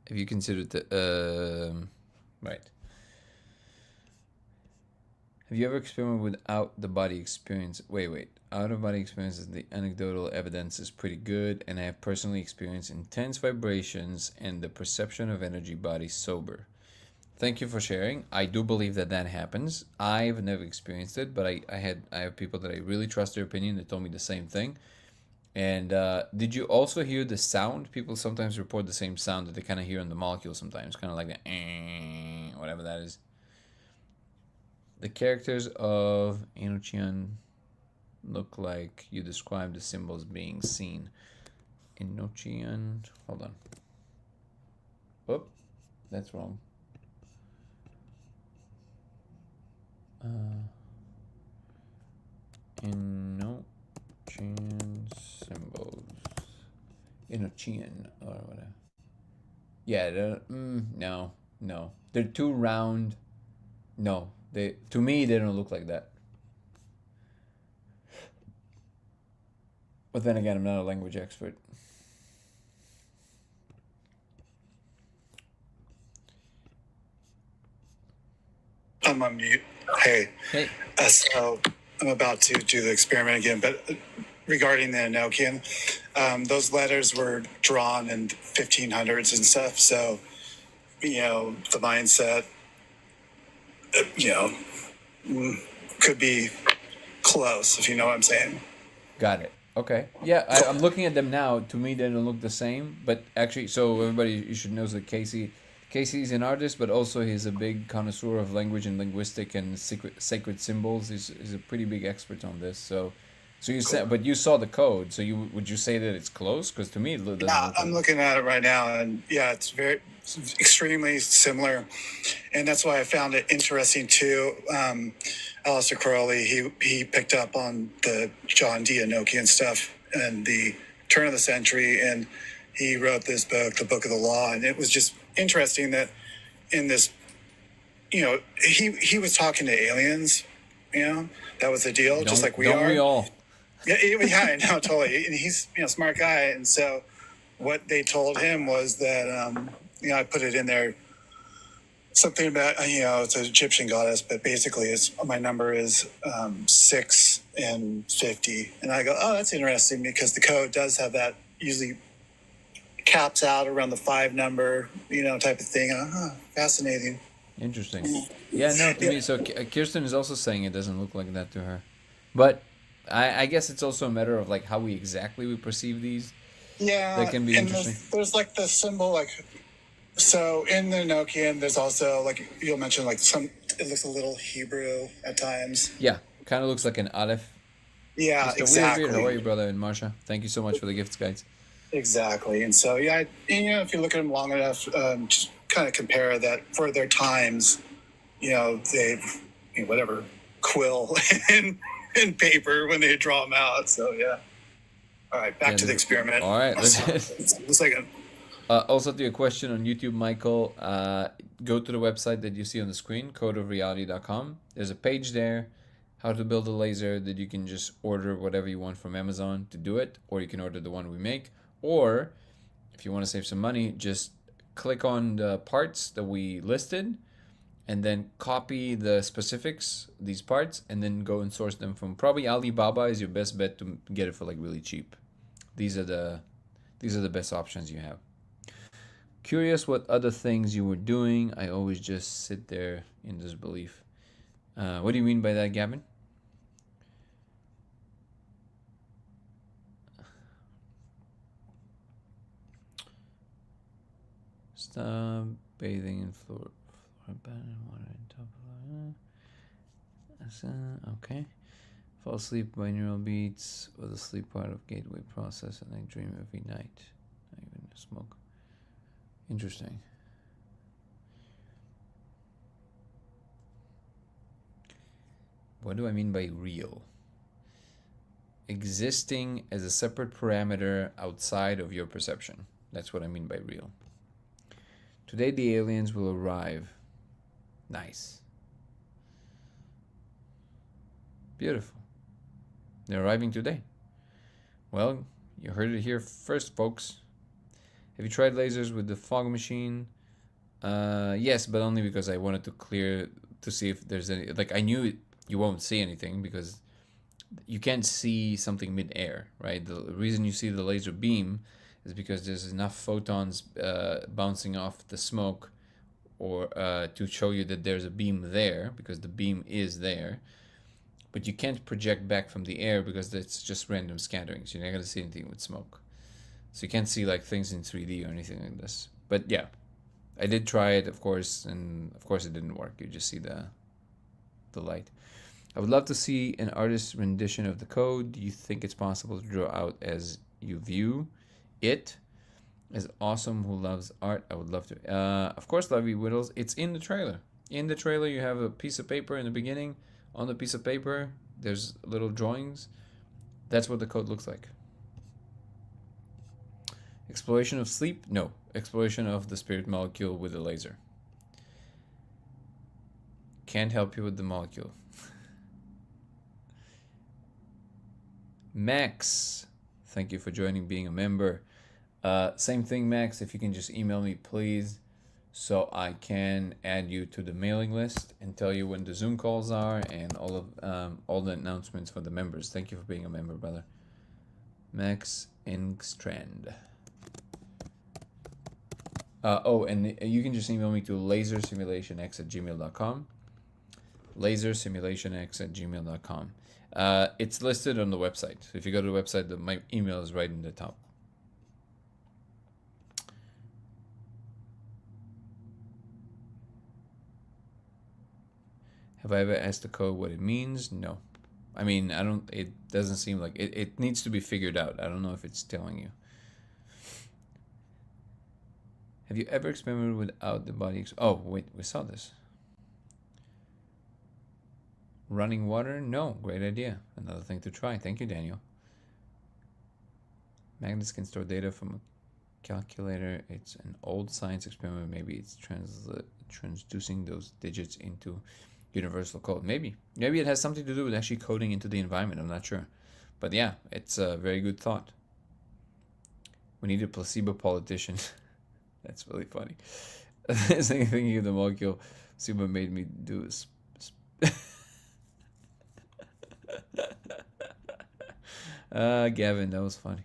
Have you considered right? Have you ever experimented with out-the-body experience? Wait. Out-of-body experiences, the anecdotal evidence is pretty good, and I have personally experienced intense vibrations and the perception of energy body sober. Thank you for sharing. I do believe that happens. I've never experienced it, but I have people that I really trust their opinion that told me the same thing. And did you also hear the sound? People sometimes report the same sound that they kind of hear in the molecule sometimes, kind of like the whatever that is. The characters of Enochian look like you described the symbols being seen. Enochian, hold on. Oh, that's wrong. Enochian symbols. Enochian or whatever. Yeah, no. They're too round. No, to me they don't look like that. But then again, I'm not a language expert. I'm on mute. Hey. Hey. So I'm about to do the experiment again, but regarding the Enochian. Those letters were drawn in 1500s and stuff. So, the mindset, you know, could be close, if you know what I'm saying. Got it. Okay. Yeah, I'm looking at them now. To me, they don't look the same. But actually, so everybody, you should know that Casey's an artist, but also he's a big connoisseur of language and linguistic and sacred symbols. He's a pretty big expert on this. So you said, but you saw the code. So would you say that it's close? Because to me, it doesn't Yeah, look I'm like. looking at it right now, and yeah, it's extremely similar, and that's why I found it interesting too. Aleister Crowley, he picked up on the John D. Enochian stuff and the turn of the century, and he wrote this book, the Book of the Law, and it was just interesting that in this, he was talking to aliens, that was the deal, just like we Don't are. we all? Yeah, I know, totally. And he's a smart guy, and so what they told him was that I put it in there, something about it's an Egyptian goddess, but basically my number is 6 and 50, and I go, oh, that's interesting because the code does have that, usually caps out around the 5 number, type of thing. Fascinating. Interesting. Yeah, no, to me. So Kirsten is also saying it doesn't look like that to her, but I guess it's also a matter of like how we perceive these. Yeah, That can be and interesting. there's like the symbol, like, so in the Enochian, there's also, like you'll mention, like it looks a little Hebrew at times. Yeah, kind of looks like an aleph. Yeah, Mr. exactly. Weird, how are you, brother? And Marsha, thank you so much for the gifts, guys. Exactly. And so, yeah, if you look at them long enough, just kind of compare that for their times, they've, whatever, quill and paper when they draw them out. So, yeah. All right, back to the experiment. All right. Looks like also to your question on YouTube, Michael, go to the website that you see on the screen, codeofreality.com. There's a page there, how to build a laser, that you can just order whatever you want from Amazon to do it, or you can order the one we make. Or if you want to save some money, just click on the parts that we listed and then copy the specifics, these parts, and then go and source them from probably Alibaba is your best bet to get it for like really cheap. These are the best options you have. Curious what other things you were doing. I always just sit there in disbelief. What do you mean by that, Gavin? Stop bathing in water in top of okay. Fall asleep by neural beats or the sleep part of gateway process, and I dream every night. Not even smoke. Interesting. What do I mean by real? Existing as a separate parameter outside of your perception. That's what I mean by real. Today the aliens will arrive. Nice. Beautiful. They're arriving today. Well, you heard it here first, folks. Have you tried lasers with the fog machine? Yes, but only because I wanted to see if there's any, like, I knew you won't see anything because you can't see something mid-air, right? The reason you see the laser beam is because there's enough photons bouncing off the smoke or to show you that there's a beam there, because the beam is there. But you can't project back from the air because it's just random scattering. So you're not going to see anything with smoke. So you can't see like things in 3D or anything like this. But yeah, I did try it, of course, and of course it didn't work. You just see the light. I would love to see an artist's rendition of the code. Do you think it's possible to draw out as you view it? As awesome who loves art, I would love to. Of course, Lovey Whittles. It's in the trailer. In the trailer, you have a piece of paper in the beginning. On the piece of paper, there's little drawings. That's what the code looks like. Exploration of sleep? No. Exploration of the spirit molecule with a laser. Can't help you with the molecule. Max, thank you for joining, being a member. Same thing, Max, if you can just email me, please, so I can add you to the mailing list and tell you when the Zoom calls are and all the announcements for the members. Thank you for being a member, brother. Max Inkstrand. And you can just email me to lasersimulationx@gmail.com. lasersimulationx@gmail.com. It's listed on the website. So if you go to the website, my email is right in the top. Have I ever asked the code what it means? No. I mean, it doesn't seem like it needs to be figured out. I don't know if it's telling you. Have you ever experimented without the body? Oh, wait, we saw this. Running water? No, great idea. Another thing to try. Thank you, Daniel. Magnets can store data from a calculator. It's an old science experiment. Maybe it's transducing those digits into universal code. Maybe it has something to do with actually coding into the environment. I'm not sure. But yeah, it's a very good thought. We need a placebo politician. That's really funny. Same thing the molecule Super made me do. Gavin, that was funny.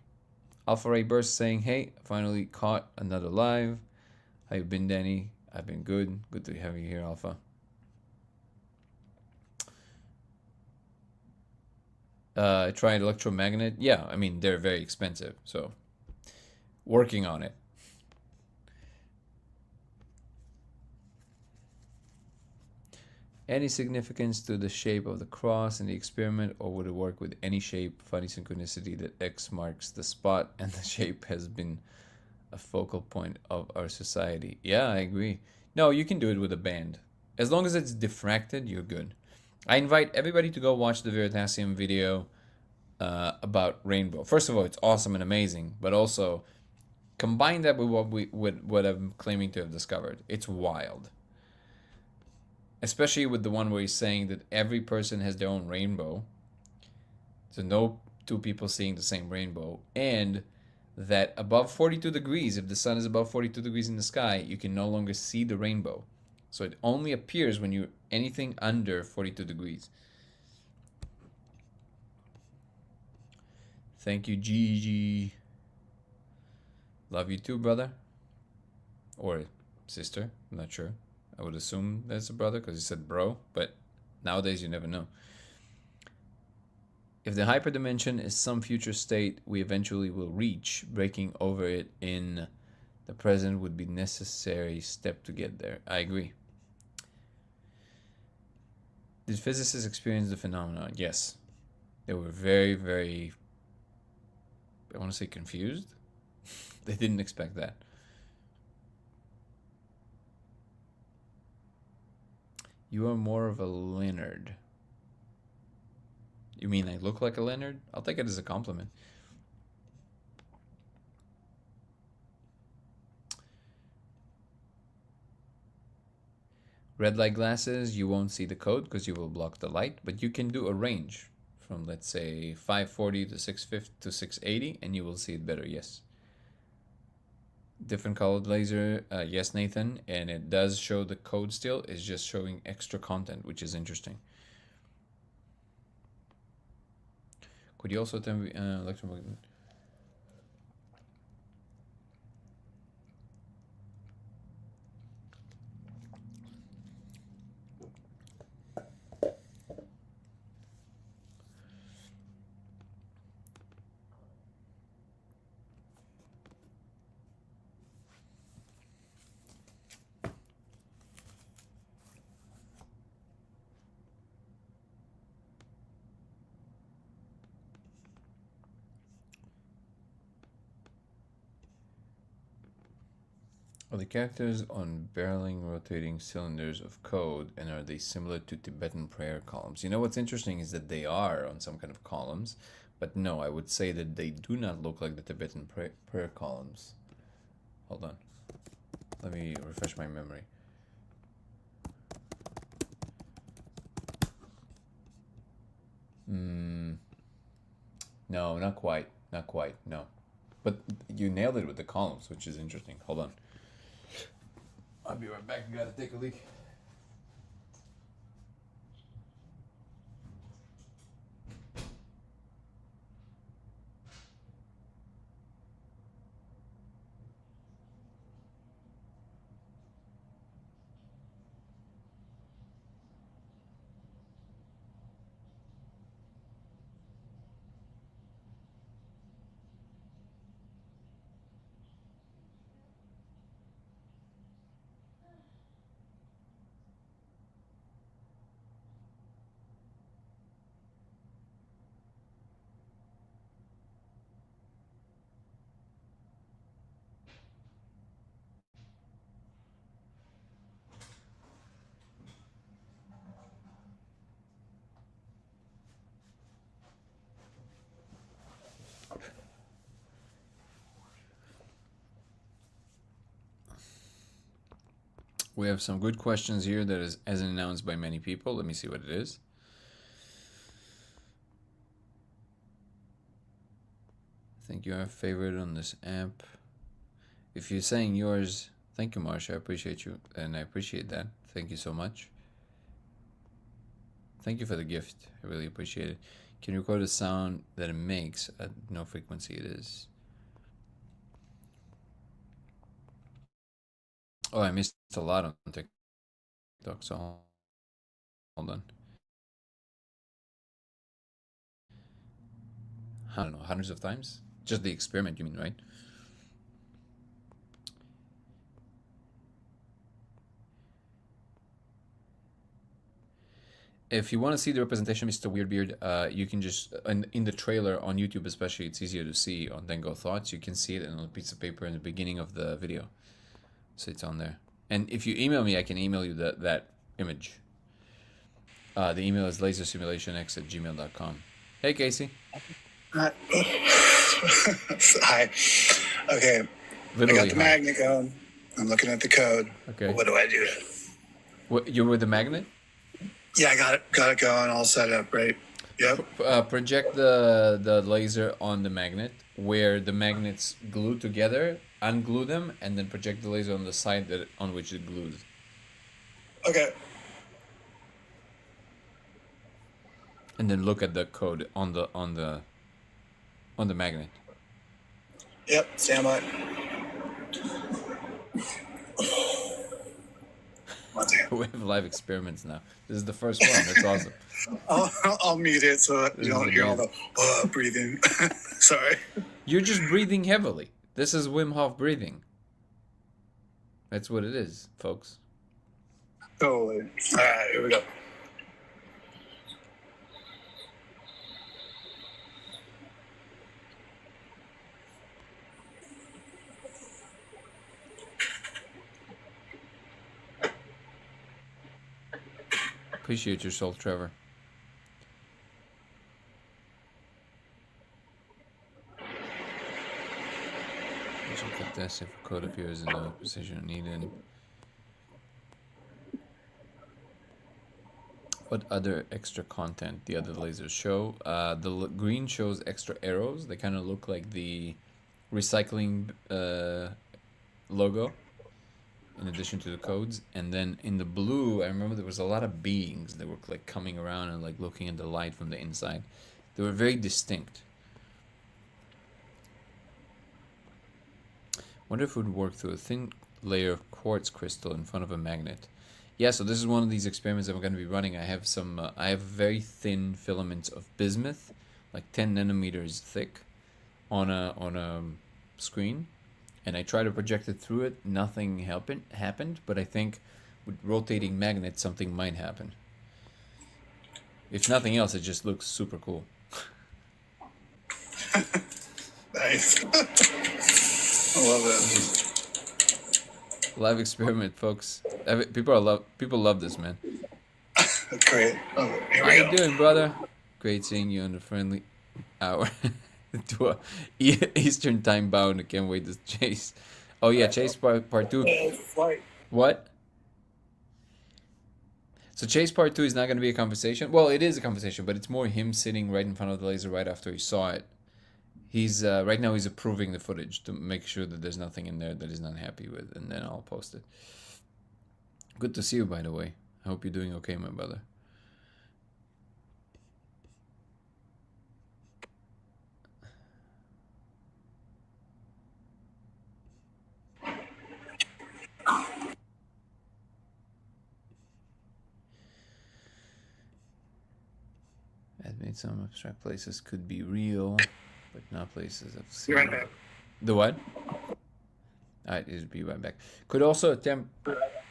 Alpha Ray Burst saying, hey, finally caught another live. How you been, Danny? I've been good. Good to have you here, Alpha. Tried electromagnet. Yeah, I mean, they're very expensive, so working on it. Any significance to the shape of the cross in the experiment, or would it work with any shape? Funny synchronicity that X marks the spot and the shape has been a focal point of our society. Yeah, I agree. No, you can do it with a band. As long as it's diffracted, you're good. I invite everybody to go watch the Veritasium video about rainbow. First of all, it's awesome and amazing, but also combine that with what I'm claiming to have discovered. It's wild. Especially with the one where he's saying that every person has their own rainbow. So no two people seeing the same rainbow. And that above 42 degrees, if the sun is above 42 degrees in the sky, you can no longer see the rainbow. So it only appears when you're anything under 42 degrees. Thank you, Gigi. Love you too, brother. Or sister, I'm not sure. I would assume that's a brother because he said bro, but nowadays you never know. If the hyperdimension is some future state we eventually will reach, breaking over it in the present would be necessary step to get there. I agree. Did physicists experience the phenomenon? Yes. They were very, very, I want to say confused. They didn't expect that. You are more of a Leonard. You mean I look like a Leonard? I'll take it as a compliment. Red light glasses, you won't see the code because you will block the light, but you can do a range from, let's say, 540 to 650 to 680, and you will see it better, yes. Different colored laser, yes, Nathan, and it does show the code still. It's just showing extra content, which is interesting. Could you also attempt electromagnetic? Are the characters on barreling rotating cylinders of code, and are they similar to Tibetan prayer columns? You know what's interesting is that they are on some kind of columns, but no, I would say that they do not look like the Tibetan prayer columns. Hold on. Let me refresh my memory. No, not quite. Not quite, no. But you nailed it with the columns, which is interesting. Hold on. I'll be right back. You gotta take a leak. We have some good questions here that is as announced by many people. Let me see what it is. I think you are a favorite on this app. If you're saying yours, thank you, Marsha. I appreciate you, and I appreciate that. Thank you so much. Thank you for the gift. I really appreciate it. Can you record the sound that it makes at no frequency it is? Oh, I missed a lot on TikTok, so hold on. I don't know, hundreds of times? Just the experiment, you mean, right? If you want to see the representation, Mr. Weirdbeard, you can just, in the trailer on YouTube especially, it's easier to see on Then Go Thoughts. You can see it on a piece of paper in the beginning of the video. So it's on there. And if you email me, I can email you that image. The email is lasersimulationx@gmail.com. Hey, Casey. Hi. Okay. Literally, I got the magnet going. I'm looking at the code. Okay. What do I do? What, you're with the magnet? Yeah, I got it going, all set up, right? Yep. Project the laser on the magnet where the magnets glue together, unglue them, and then project the laser on the side on which it glues. Okay. And then look at the code on the magnet. Yep. Stand by. We have live experiments now. This is the first one. That's awesome. I'll mute it so that you don't hear all the breathing. Sorry. You're just breathing heavily. This is Wim Hof breathing. That's what it is, folks. Totally. All right, here we go. Appreciate your soul, Trevor. Let's look at this if a code appears in the position needed. What other extra content the other lasers show? The green shows extra arrows. They kind of look like the recycling logo in addition to the codes. And then in the blue, I remember there was a lot of beings that were like coming around and like looking at the light from the inside. They were very distinct. Wonder if it would work through a thin layer of quartz crystal in front of a magnet. Yeah, so this is one of these experiments that we're going to be running. I have very thin filaments of bismuth, like 10 nanometers thick, on a screen, and I try to project it through it. Nothing happened, but I think with rotating magnets, something might happen. If nothing else, it just looks super cool. Nice. I love it. Live experiment, folks. People love this, man. Great. Oh, here How we you go. doing, brother? Great seeing you on the friendly hour. To a Eastern time bound. I can't wait to chase. Oh yeah, chase part 2. Flight. What? So chase part 2 is not going to be a conversation. Well, it is a conversation, but it's more him sitting right in front of the laser right after he saw it. He's right now he's approving the footage to make sure that there's nothing in there that he's not happy with, and then I'll post it. Good to see you, by the way. I hope you're doing okay, my brother. Admit some abstract places could be real, but not places I've seen. Be right back. The what? Alright, just be right back. Could also attempt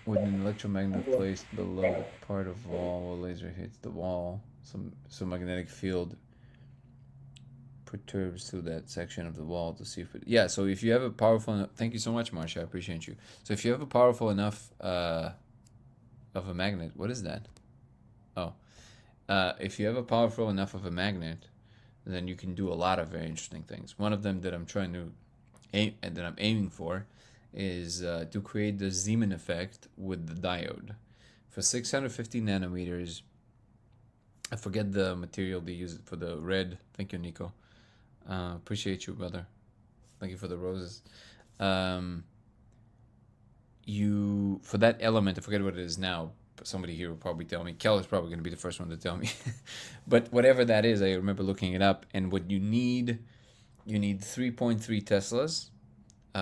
with an electromagnet placed below the part of wall where laser hits the wall. Some magnetic field perturbs through that section of the wall to see if it... Yeah, so if you have a powerful... Thank you so much, Marsha. I appreciate you. So if you have a powerful enough of a magnet... What is that? Oh. If you have a powerful enough of a magnet, then you can do a lot of very interesting things. One of them that I'm trying to aiming for is to create the Zeeman effect with the diode. For 650 nanometers, I forget the material they use for the red. Thank you, Nico. Appreciate you, brother. Thank you for the roses. You for that element, I forget what it is now. But somebody here will probably tell me. Keller's probably going to be the first one to tell me. But whatever that is, I remember looking it up. And what you need 3.3 Teslas,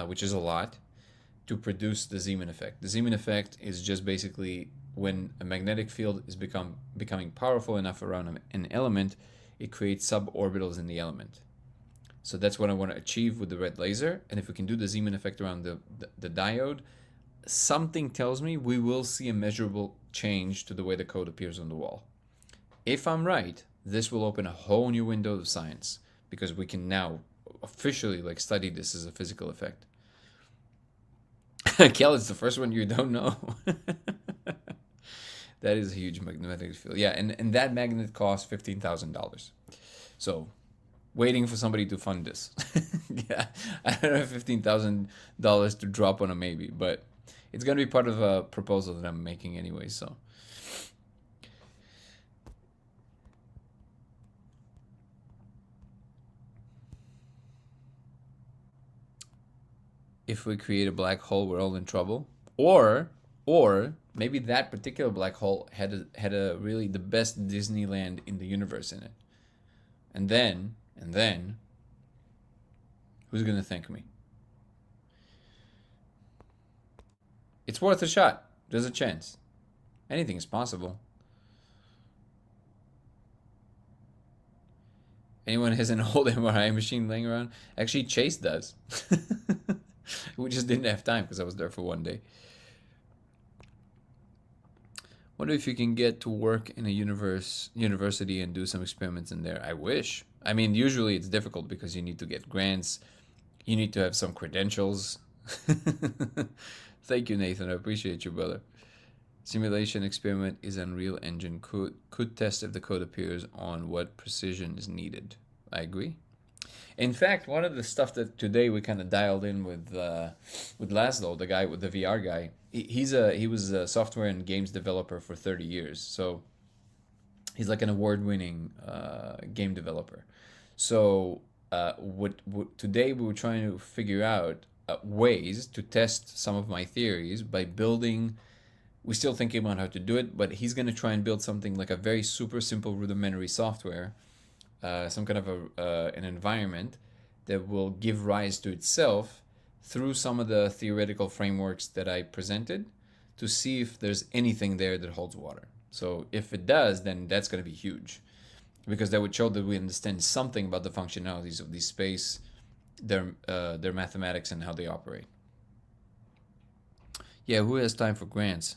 which is a lot, to produce the Zeeman effect. The Zeeman effect is just basically when a magnetic field is becoming powerful enough around an element, it creates suborbitals in the element. So that's what I want to achieve with the red laser. And if we can do the Zeeman effect around the diode, something tells me we will see a measurable change to the way the code appears on the wall. If I'm right, this will open a whole new window of science, because we can now officially study this as a physical effect. Kel, it's the first one you don't know. That is a huge magnetic field. Yeah, and that magnet costs $15,000. So, waiting for somebody to fund this. Yeah, I don't have $15,000 to drop on a maybe, but it's going to be part of a proposal that I'm making anyway, so. If we create a black hole, we're all in trouble. Or maybe that particular black hole had a really the best Disneyland in the universe in it. And then, who's going to thank me? It's worth a shot. There's a chance. Anything is possible. Anyone has an old MRI machine laying around? Actually, Chase does. We just didn't have time because I was there for one day. Wonder if you can get to work in a university and do some experiments in there. I wish. I mean, usually it's difficult because you need to get grants. You need to have some credentials. Thank you, Nathan. I appreciate you, brother. Simulation experiment is Unreal Engine. Could test if the code appears on what precision is needed. I agree. In fact, one of the stuff that today we kind of dialed in with Laszlo, the guy with the VR guy, he was a software and games developer for 30 years. So he's like an award-winning game developer. So today we were trying to figure out ways to test some of my theories by building. We're still thinking about how to do it, but he's going to try and build something like a very super simple rudimentary software, some kind of an environment that will give rise to itself through some of the theoretical frameworks that I presented to see if there's anything there that holds water. So if it does, then that's going to be huge, because that would show that we understand something about the functionalities of these space, their mathematics, and how they operate. Yeah, who has time for grants?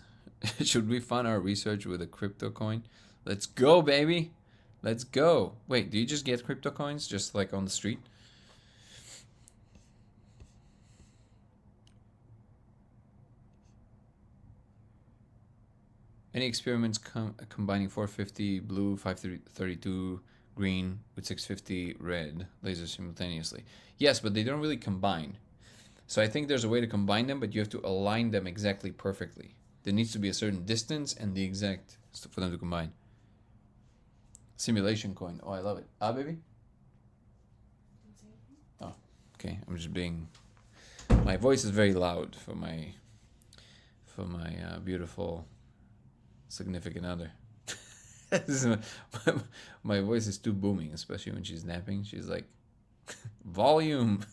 Should we fund our research with a crypto coin? Let's go, baby. Let's go. Wait, do you just get crypto coins just like on the street? Any experiments combining 450 blue, 532 green with 650 red lasers simultaneously? Yes, but they don't really combine. So I think there's a way to combine them, but you have to align them exactly perfectly. There needs to be a certain distance and the exact for them to combine. Simulation coin. Oh, I love it. Ah, baby? Oh, okay. I'm just being... My voice is very loud for my beautiful significant other. My voice is too booming, especially when she's napping. She's like, volume.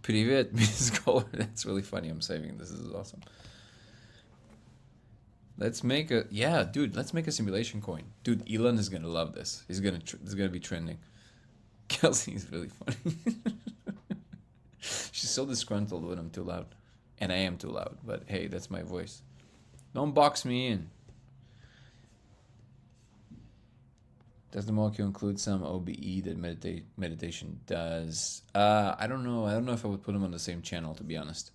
Привет, Miss Kohler. That's really funny. I'm saving this. This is awesome. Let's make a let's make a simulation coin. Dude, Elon is gonna love this. It's gonna be trending. Kelsey's really funny. She's so disgruntled when I'm too loud. And I am too loud, but hey, that's my voice. Don't box me in. Does the molecule include some OBE that meditation does? I don't know. I don't know if I would put them on the same channel, to be honest.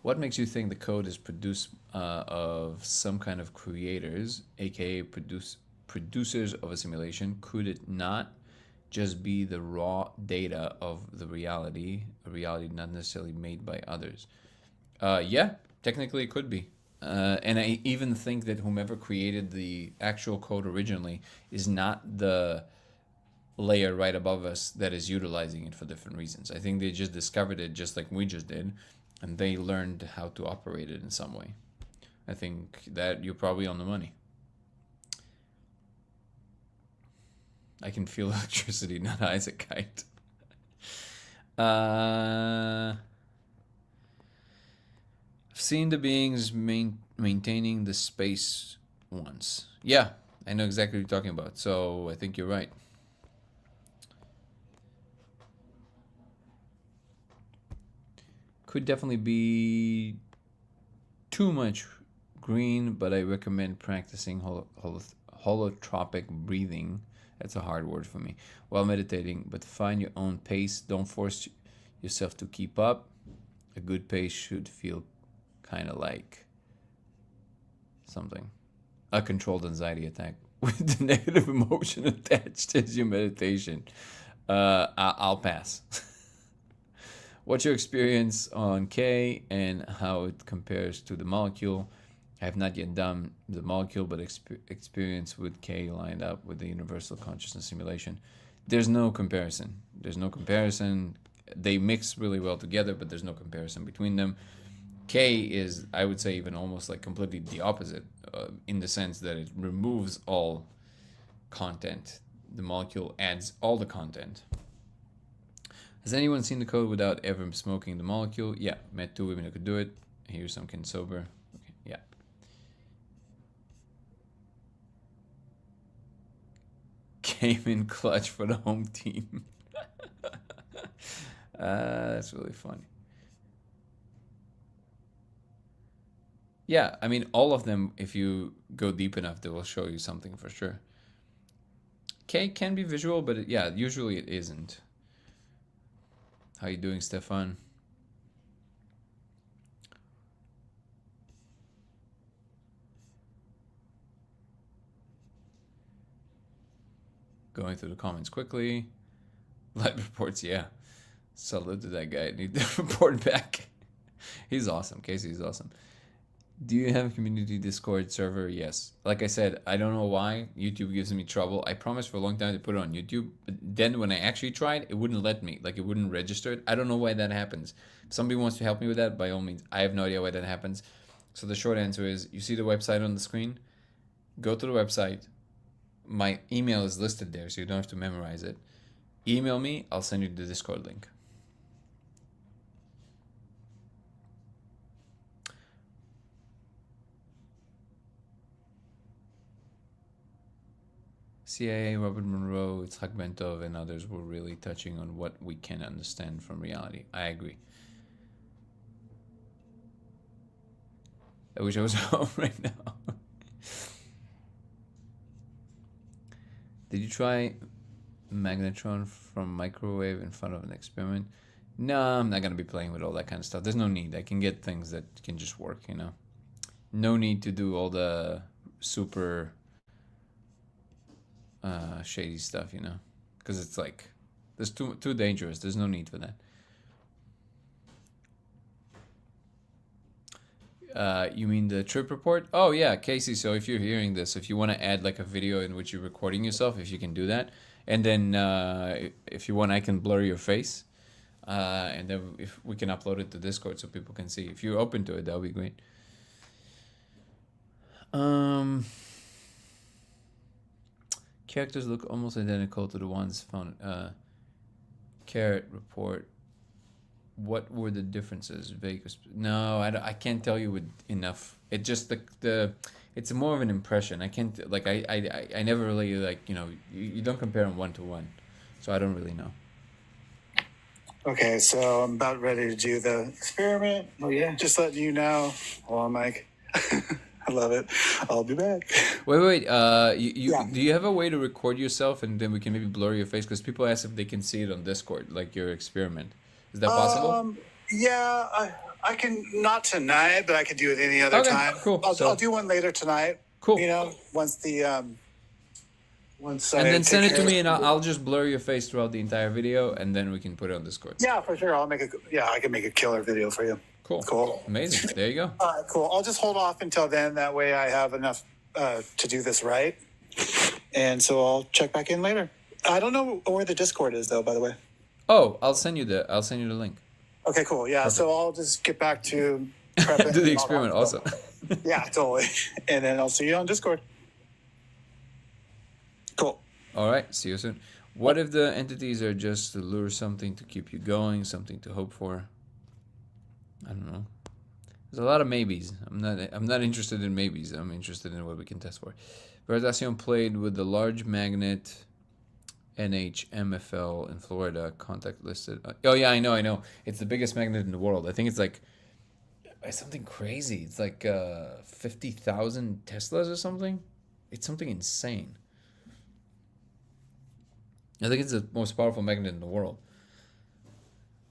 What makes you think the code is produced of some kind of creators, aka producers of a simulation? Could it not just be the raw data of the reality, a reality not necessarily made by others? Yeah, technically it could be. And I even think that whomever created the actual code originally is not the layer right above us that is utilizing it for different reasons. I think they just discovered it just like we just did, and they learned how to operate it in some way. I think that you're probably on the money. I can feel electricity, not Isaac Kite. I've seen the beings maintaining the space once. Yeah, I know exactly what you're talking about, so I think you're right. Could definitely be too much green, but I recommend practicing holotropic breathing. That's a hard word for me. While meditating, but find your own pace. Don't force yourself to keep up. A good pace should feel kind of like something. A controlled anxiety attack with the negative emotion attached as your meditation. I'll pass. What's your experience on K and how it compares to the molecule? I have not yet done the molecule, but experience with K lined up with the universal consciousness simulation. There's no comparison. There's no comparison. They mix really well together, but there's no comparison between them. K is, I would say, even almost like completely the opposite, in the sense that it removes all content. The molecule adds all the content. Has anyone seen the code without ever smoking the molecule? Yeah, met 2 women who could do it. Here's some can sober. Okay, yeah. Came in clutch for the home team. That's really funny. Yeah, I mean, all of them, if you go deep enough, they will show you something for sure. K can be visual, but yeah, usually it isn't. How you doing, Stefan? Going through the comments quickly. Live reports, yeah. Salute to that guy. Need to report back. He's awesome. Casey's awesome. Do you have a community Discord server? Yes. Like I said, I don't know why YouTube gives me trouble. I promised for a long time to put it on YouTube, but then when I actually tried, it wouldn't let me. Like, it wouldn't register it. I don't know why that happens. If somebody wants to help me with that, by all means. I have no idea why that happens. So the short answer is, you see the website on the screen? Go to the website. My email is listed there, so you don't have to memorize it. Email me. I'll send you the Discord link. CIA, Robert Monroe, Itzhak Bentov, and others were really touching on what we can understand from reality. I agree. I wish I was home right now. Did you try magnetron from microwave in front of an experiment? No, I'm not going to be playing with all that kind of stuff. There's no need. I can get things that can just work, you know. No need to do all the super shady stuff, you know, because it's like there's too dangerous. There's no need for that. You mean the trip report? Oh yeah, Casey. So if you're hearing this, if you want to add like a video in which you're recording yourself, if you can do that, and then if you want, I can blur your face, and then if we can upload it to Discord so people can see. If you're open to it, that would be great. Characters look almost identical to the ones found. Carrot report. What were the differenses? Vegas? No, I can't tell you with enough. It just it's more of an impression. I can't like I never really like you don't compare them 1-to-1, so I don't really know. Okay, so I'm about ready to do the experiment. Oh yeah. Just letting you know. Hold on, Mike. I love it. I'll be back. Wait. Do you have a way to record yourself and then we can maybe blur your face? Because people ask if they can see it on Discord, like your experiment. Is that possible? Yeah, I can, not tonight, but I could do it any other Okay, time. cool. I'll do one later tonight. Cool. You know, once And then send it to me, and of- I'll just blur your face throughout the entire video, and then we can put it on Discord. Yeah, for sure. I can make a killer video for you. Cool. Amazing. There you go. All right, cool. I'll just hold off until then. That way I have enough to do this right. And so I'll check back in later. I don't know where the Discord is, though, by the way. Oh, I'll send you the link. Okay, cool. Yeah, Perfect. so I'll just get back to Do the experiment also. Yeah, totally. And then I'll see you on Discord. Cool. All right. See you soon. What if the entities are just to lure something to keep you going, something to hope for? I don't know. There's a lot of maybes. I'm not interested in maybes. I'm interested in what we can test for. Veritasium played with the large magnet NHMFL in Florida. Contact listed. Oh yeah, I know. It's the biggest magnet in the world. I think it's like something crazy. It's like 50,000 Teslas or something. It's something insane. I think it's the most powerful magnet in the world.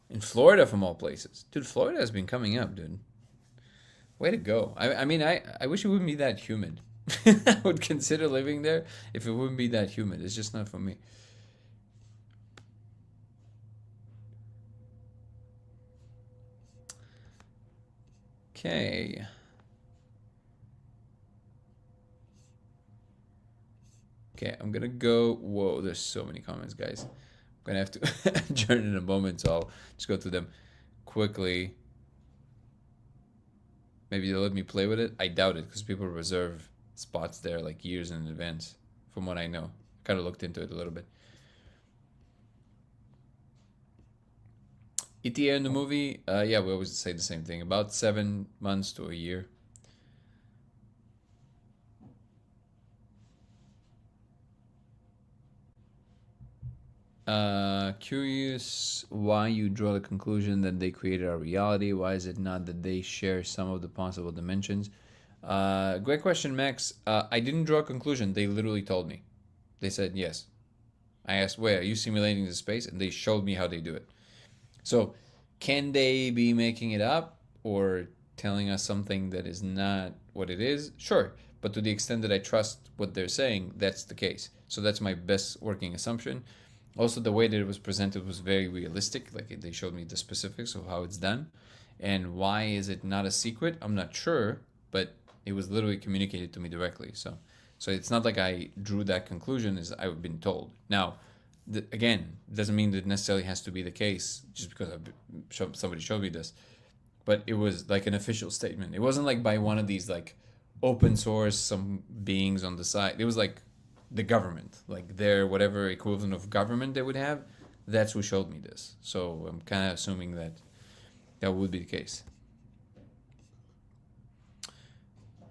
In Florida, from all places. Dude, Florida has been coming up, dude. Way to go. I mean, I wish it wouldn't be that humid. I would consider living there if it wouldn't be that humid. It's just not for me. Okay. Okay, I'm gonna go. Whoa, there's so many comments, guys. I'm gonna have to adjourn in a moment, so I'll just go through them quickly. Maybe they'll let me play with it. I doubt it, because people reserve spots there like years in advance, from what I know. Kind of looked into it a little bit. ETA in the movie, yeah, we always say the same thing. About 7 months to a year. Curious why you draw the conclusion that they created our reality. Why is it not that they share some of the possible dimensions? Great question, Max. I didn't draw a conclusion. They literally told me. They said yes. I asked, wait, are you simulating the space? And they showed me how they do it. So can they be making it up or telling us something that is not what it is? Sure. But to the extent that I trust what they're saying, that's the case. So that's my best working assumption. Also, the way that it was presented was very realistic. Like, they showed me the specifics of how it's done. And why is it not a secret? I'm not sure, but it was literally communicated to me directly. So it's not like I drew that conclusion, as I've been told. Now, again, doesn't mean that it necessarily has to be the case just because somebody showed me this. But it was like an official statement. It wasn't like by one of these like open source, some beings on the side. It was like the government, like their whatever equivalent of government they would have. That's who showed me this. So I'm kind of assuming that that would be the case.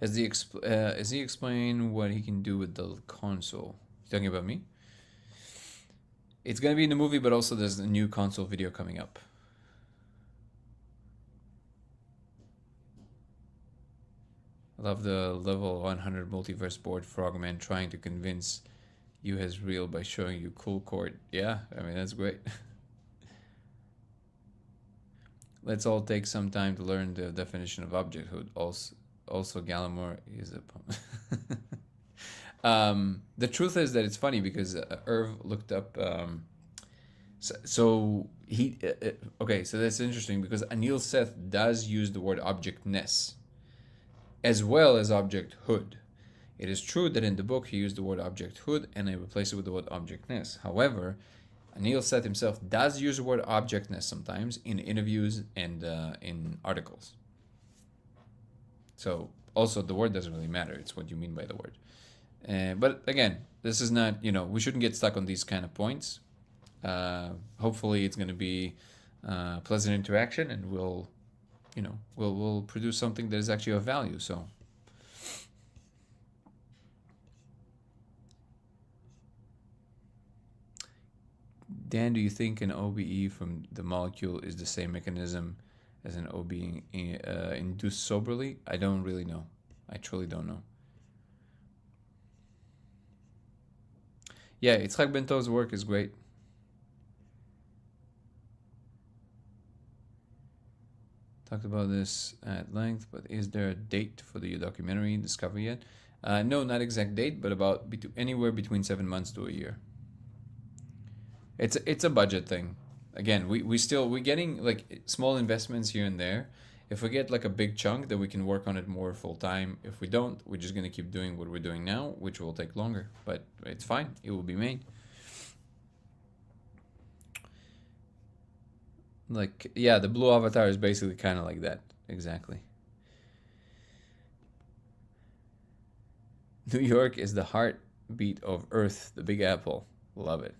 Has he explained what he can do with the console? You talking about me? It's gonna be in the movie, but also there's a new console video coming up. I love the level 100 multiverse board Frogman trying to convince you has real by showing you cool chord. Yeah, I mean, that's great. Let's all take some time to learn the definition of objecthood. Also Gallimore is a the truth is that it's funny because Irv looked up so he okay, so that's interesting because Anil Seth does use the word objectness as well as objecthood. It is true that in the book he used the word objecthood and I replaced it with the word objectness. However, Anil Seth himself does use the word objectness sometimes in interviews and in articles. So also the word doesn't really matter. It's what you mean by the word. But again, this is not, we shouldn't get stuck on these kind of points. Hopefully it's going to be pleasant interaction and we'll produce something that is actually of value. So Dan, do you think an OBE from the molecule is the same mechanism as an OBE induced soberly? I don't really know. I truly don't know. Yeah, Itzhak Bento's work is great. Talked about this at length, but is there a date for the documentary Discovery yet? No, not exact date, but about anywhere between 7 months to a year. It's a budget thing. Again, we're getting like small investments here and there. If we get like a big chunk, then we can work on it more full time. If we don't, we're just gonna keep doing what we're doing now, which will take longer. But it's fine. It will be made. Like, yeah, the blue avatar is basically kind of like that. Exactly. New York is the heartbeat of Earth, the Big Apple. Love it.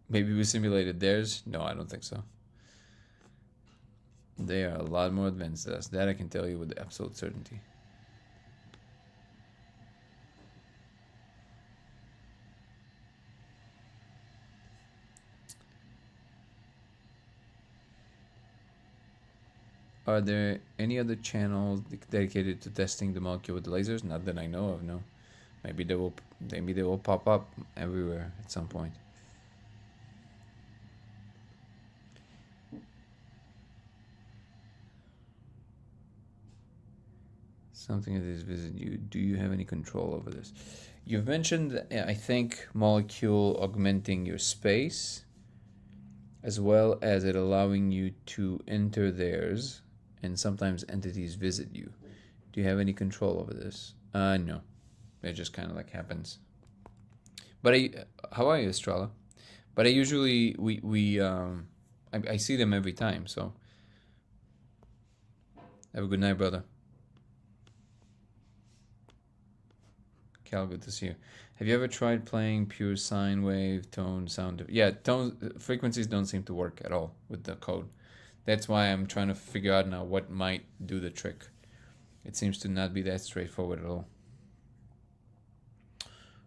Maybe we simulated theirs. No, I don't think so. They are a lot more advanced than us. That I can tell you with absolute certainty. Are there any other channels dedicated to testing the molecule with lasers? Not that I know of, no. Maybe they will pop up everywhere at some point. Something that is visit you. Do you have any control over this? You've mentioned, I think, molecule augmenting your space, as well as it allowing you to enter theirs, and sometimes entities visit you. Do you have any control over this? No. It just kind of like happens. But how are you, Estrella? But I usually I see them every time. So have a good night, brother. Cal, good to see you. Have you ever tried playing pure sine wave, tone, sound? Yeah, frequencies don't seem to work at all with the code. That's why I'm trying to figure out now what might do the trick. It seems to not be that straightforward at all.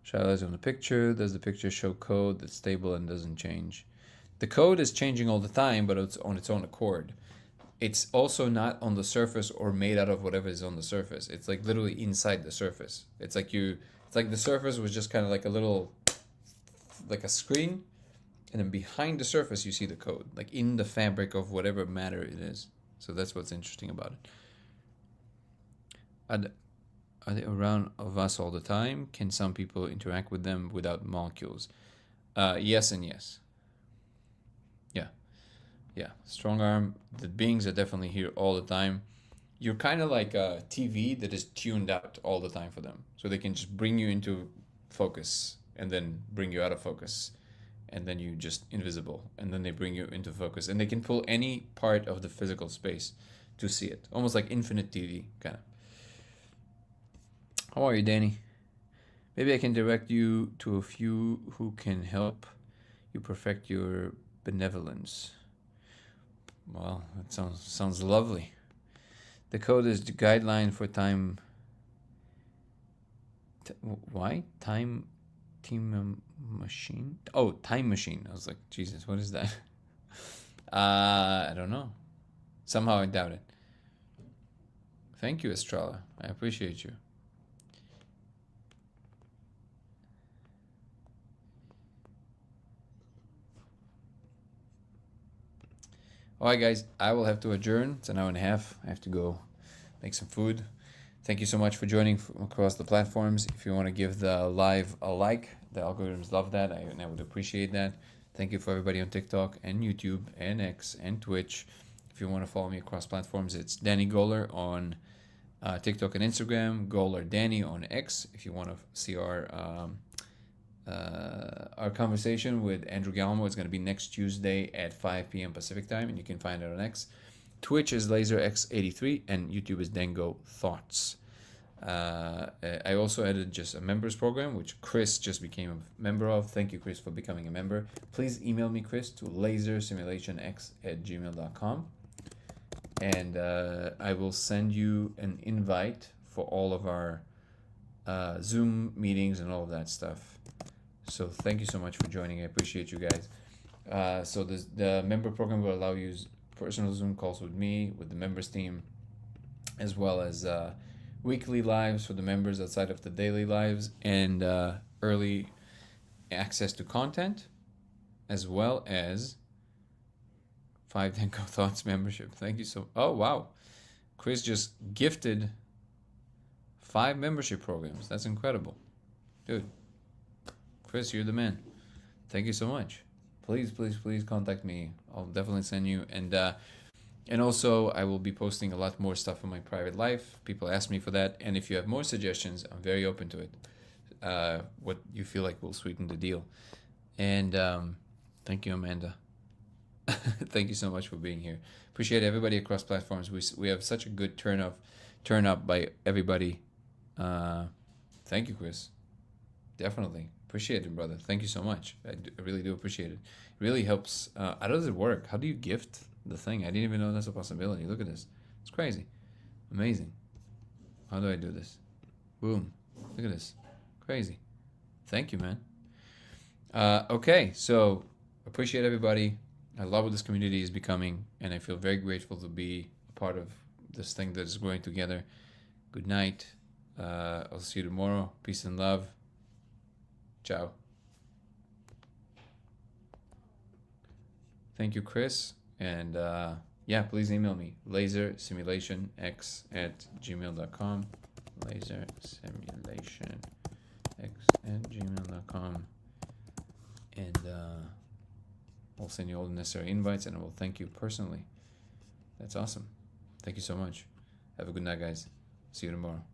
Shadows on the picture. Does the picture show code that's stable and doesn't change? The code is changing all the time, but it's on its own accord. It's also not on the surface or made out of whatever is on the surface. It's like literally inside the surface. It's like the surface was just kind of like a little, like a screen, and then behind the surface you see the code, like in the fabric of whatever matter it is. So that's what's interesting about it. Are they around of us all the time? Can some people interact with them without molecules? Yes and yes. Yeah, strong arm. The beings are definitely here all the time. You're kind of like a TV that is tuned out all the time for them. So they can just bring you into focus and then bring you out of focus. And then you just invisible. And then they bring you into focus. And they can pull any part of the physical space to see it. Almost like infinite TV, kind of. How are you, Danny? Maybe I can direct you to a few who can help you perfect your benevolence. Well, that sounds lovely. The code is the guideline for time. Why time machine? Oh, time machine. I was like, Jesus, what is that? I don't know. Somehow I doubt it. Thank you, Estrella. I appreciate you. All right, guys, I will have to adjourn. It's an hour and a half. I have to go make some food. Thank you so much for joining across the platforms. If you want to give the live a like, the algorithms love that. I would appreciate that. Thank you for everybody on TikTok and YouTube and X and Twitch. If you want to follow me across platforms, it's Danny Goller on TikTok and Instagram, Goller Danny on X. If you want to see our conversation with Andrew Gallimore is going to be next Tuesday at 5 p.m. Pacific time, and you can find it on X. Twitch is LaserX83, and YouTube is Dango Thoughts. I also added just a members program, which Chris just became a member of. Thank you, Chris, for becoming a member. Please email me, Chris, to lasersimulationx@gmail.com, and I will send you an invite for all of our Zoom meetings and all of that stuff. So thank you so much for joining. I appreciate you guys. So the member program will allow you personal Zoom calls with me, with the members team, as well as weekly lives for the members outside of the daily lives, and early access to content, as well as 5 Denko Thoughts membership. Thank you so. Oh wow, Chris just gifted 5 membership programs. That's incredible, dude. Chris, you're the man. Thank you so much. Please, please, please contact me. I'll definitely send you. And also, I will be posting a lot more stuff in my private life. People ask me for that. And if you have more suggestions, I'm very open to it. What you feel like will sweeten the deal. And thank you, Amanda. Thank you so much for being here. Appreciate everybody across platforms. We have such a good turn up by everybody. Thank you, Chris. Definitely. Appreciate it, brother. Thank you so much. I really do appreciate it. It really helps. How does it work? How do you gift the thing? I didn't even know that's a possibility. Look at this. It's crazy. Amazing. How do I do this? Boom. Look at this. Crazy. Thank you, man. Okay, so appreciate everybody. I love what this community is becoming, and I feel very grateful to be a part of this thing that is growing together. Good night. I'll see you tomorrow. Peace and love. Ciao. Thank you, Chris. And yeah, please email me, lasersimulationx@gmail.com. lasersimulationx@gmail.com. And I'll send you all the necessary invites, and I will thank you personally. That's awesome. Thank you so much. Have a good night, guys. See you tomorrow.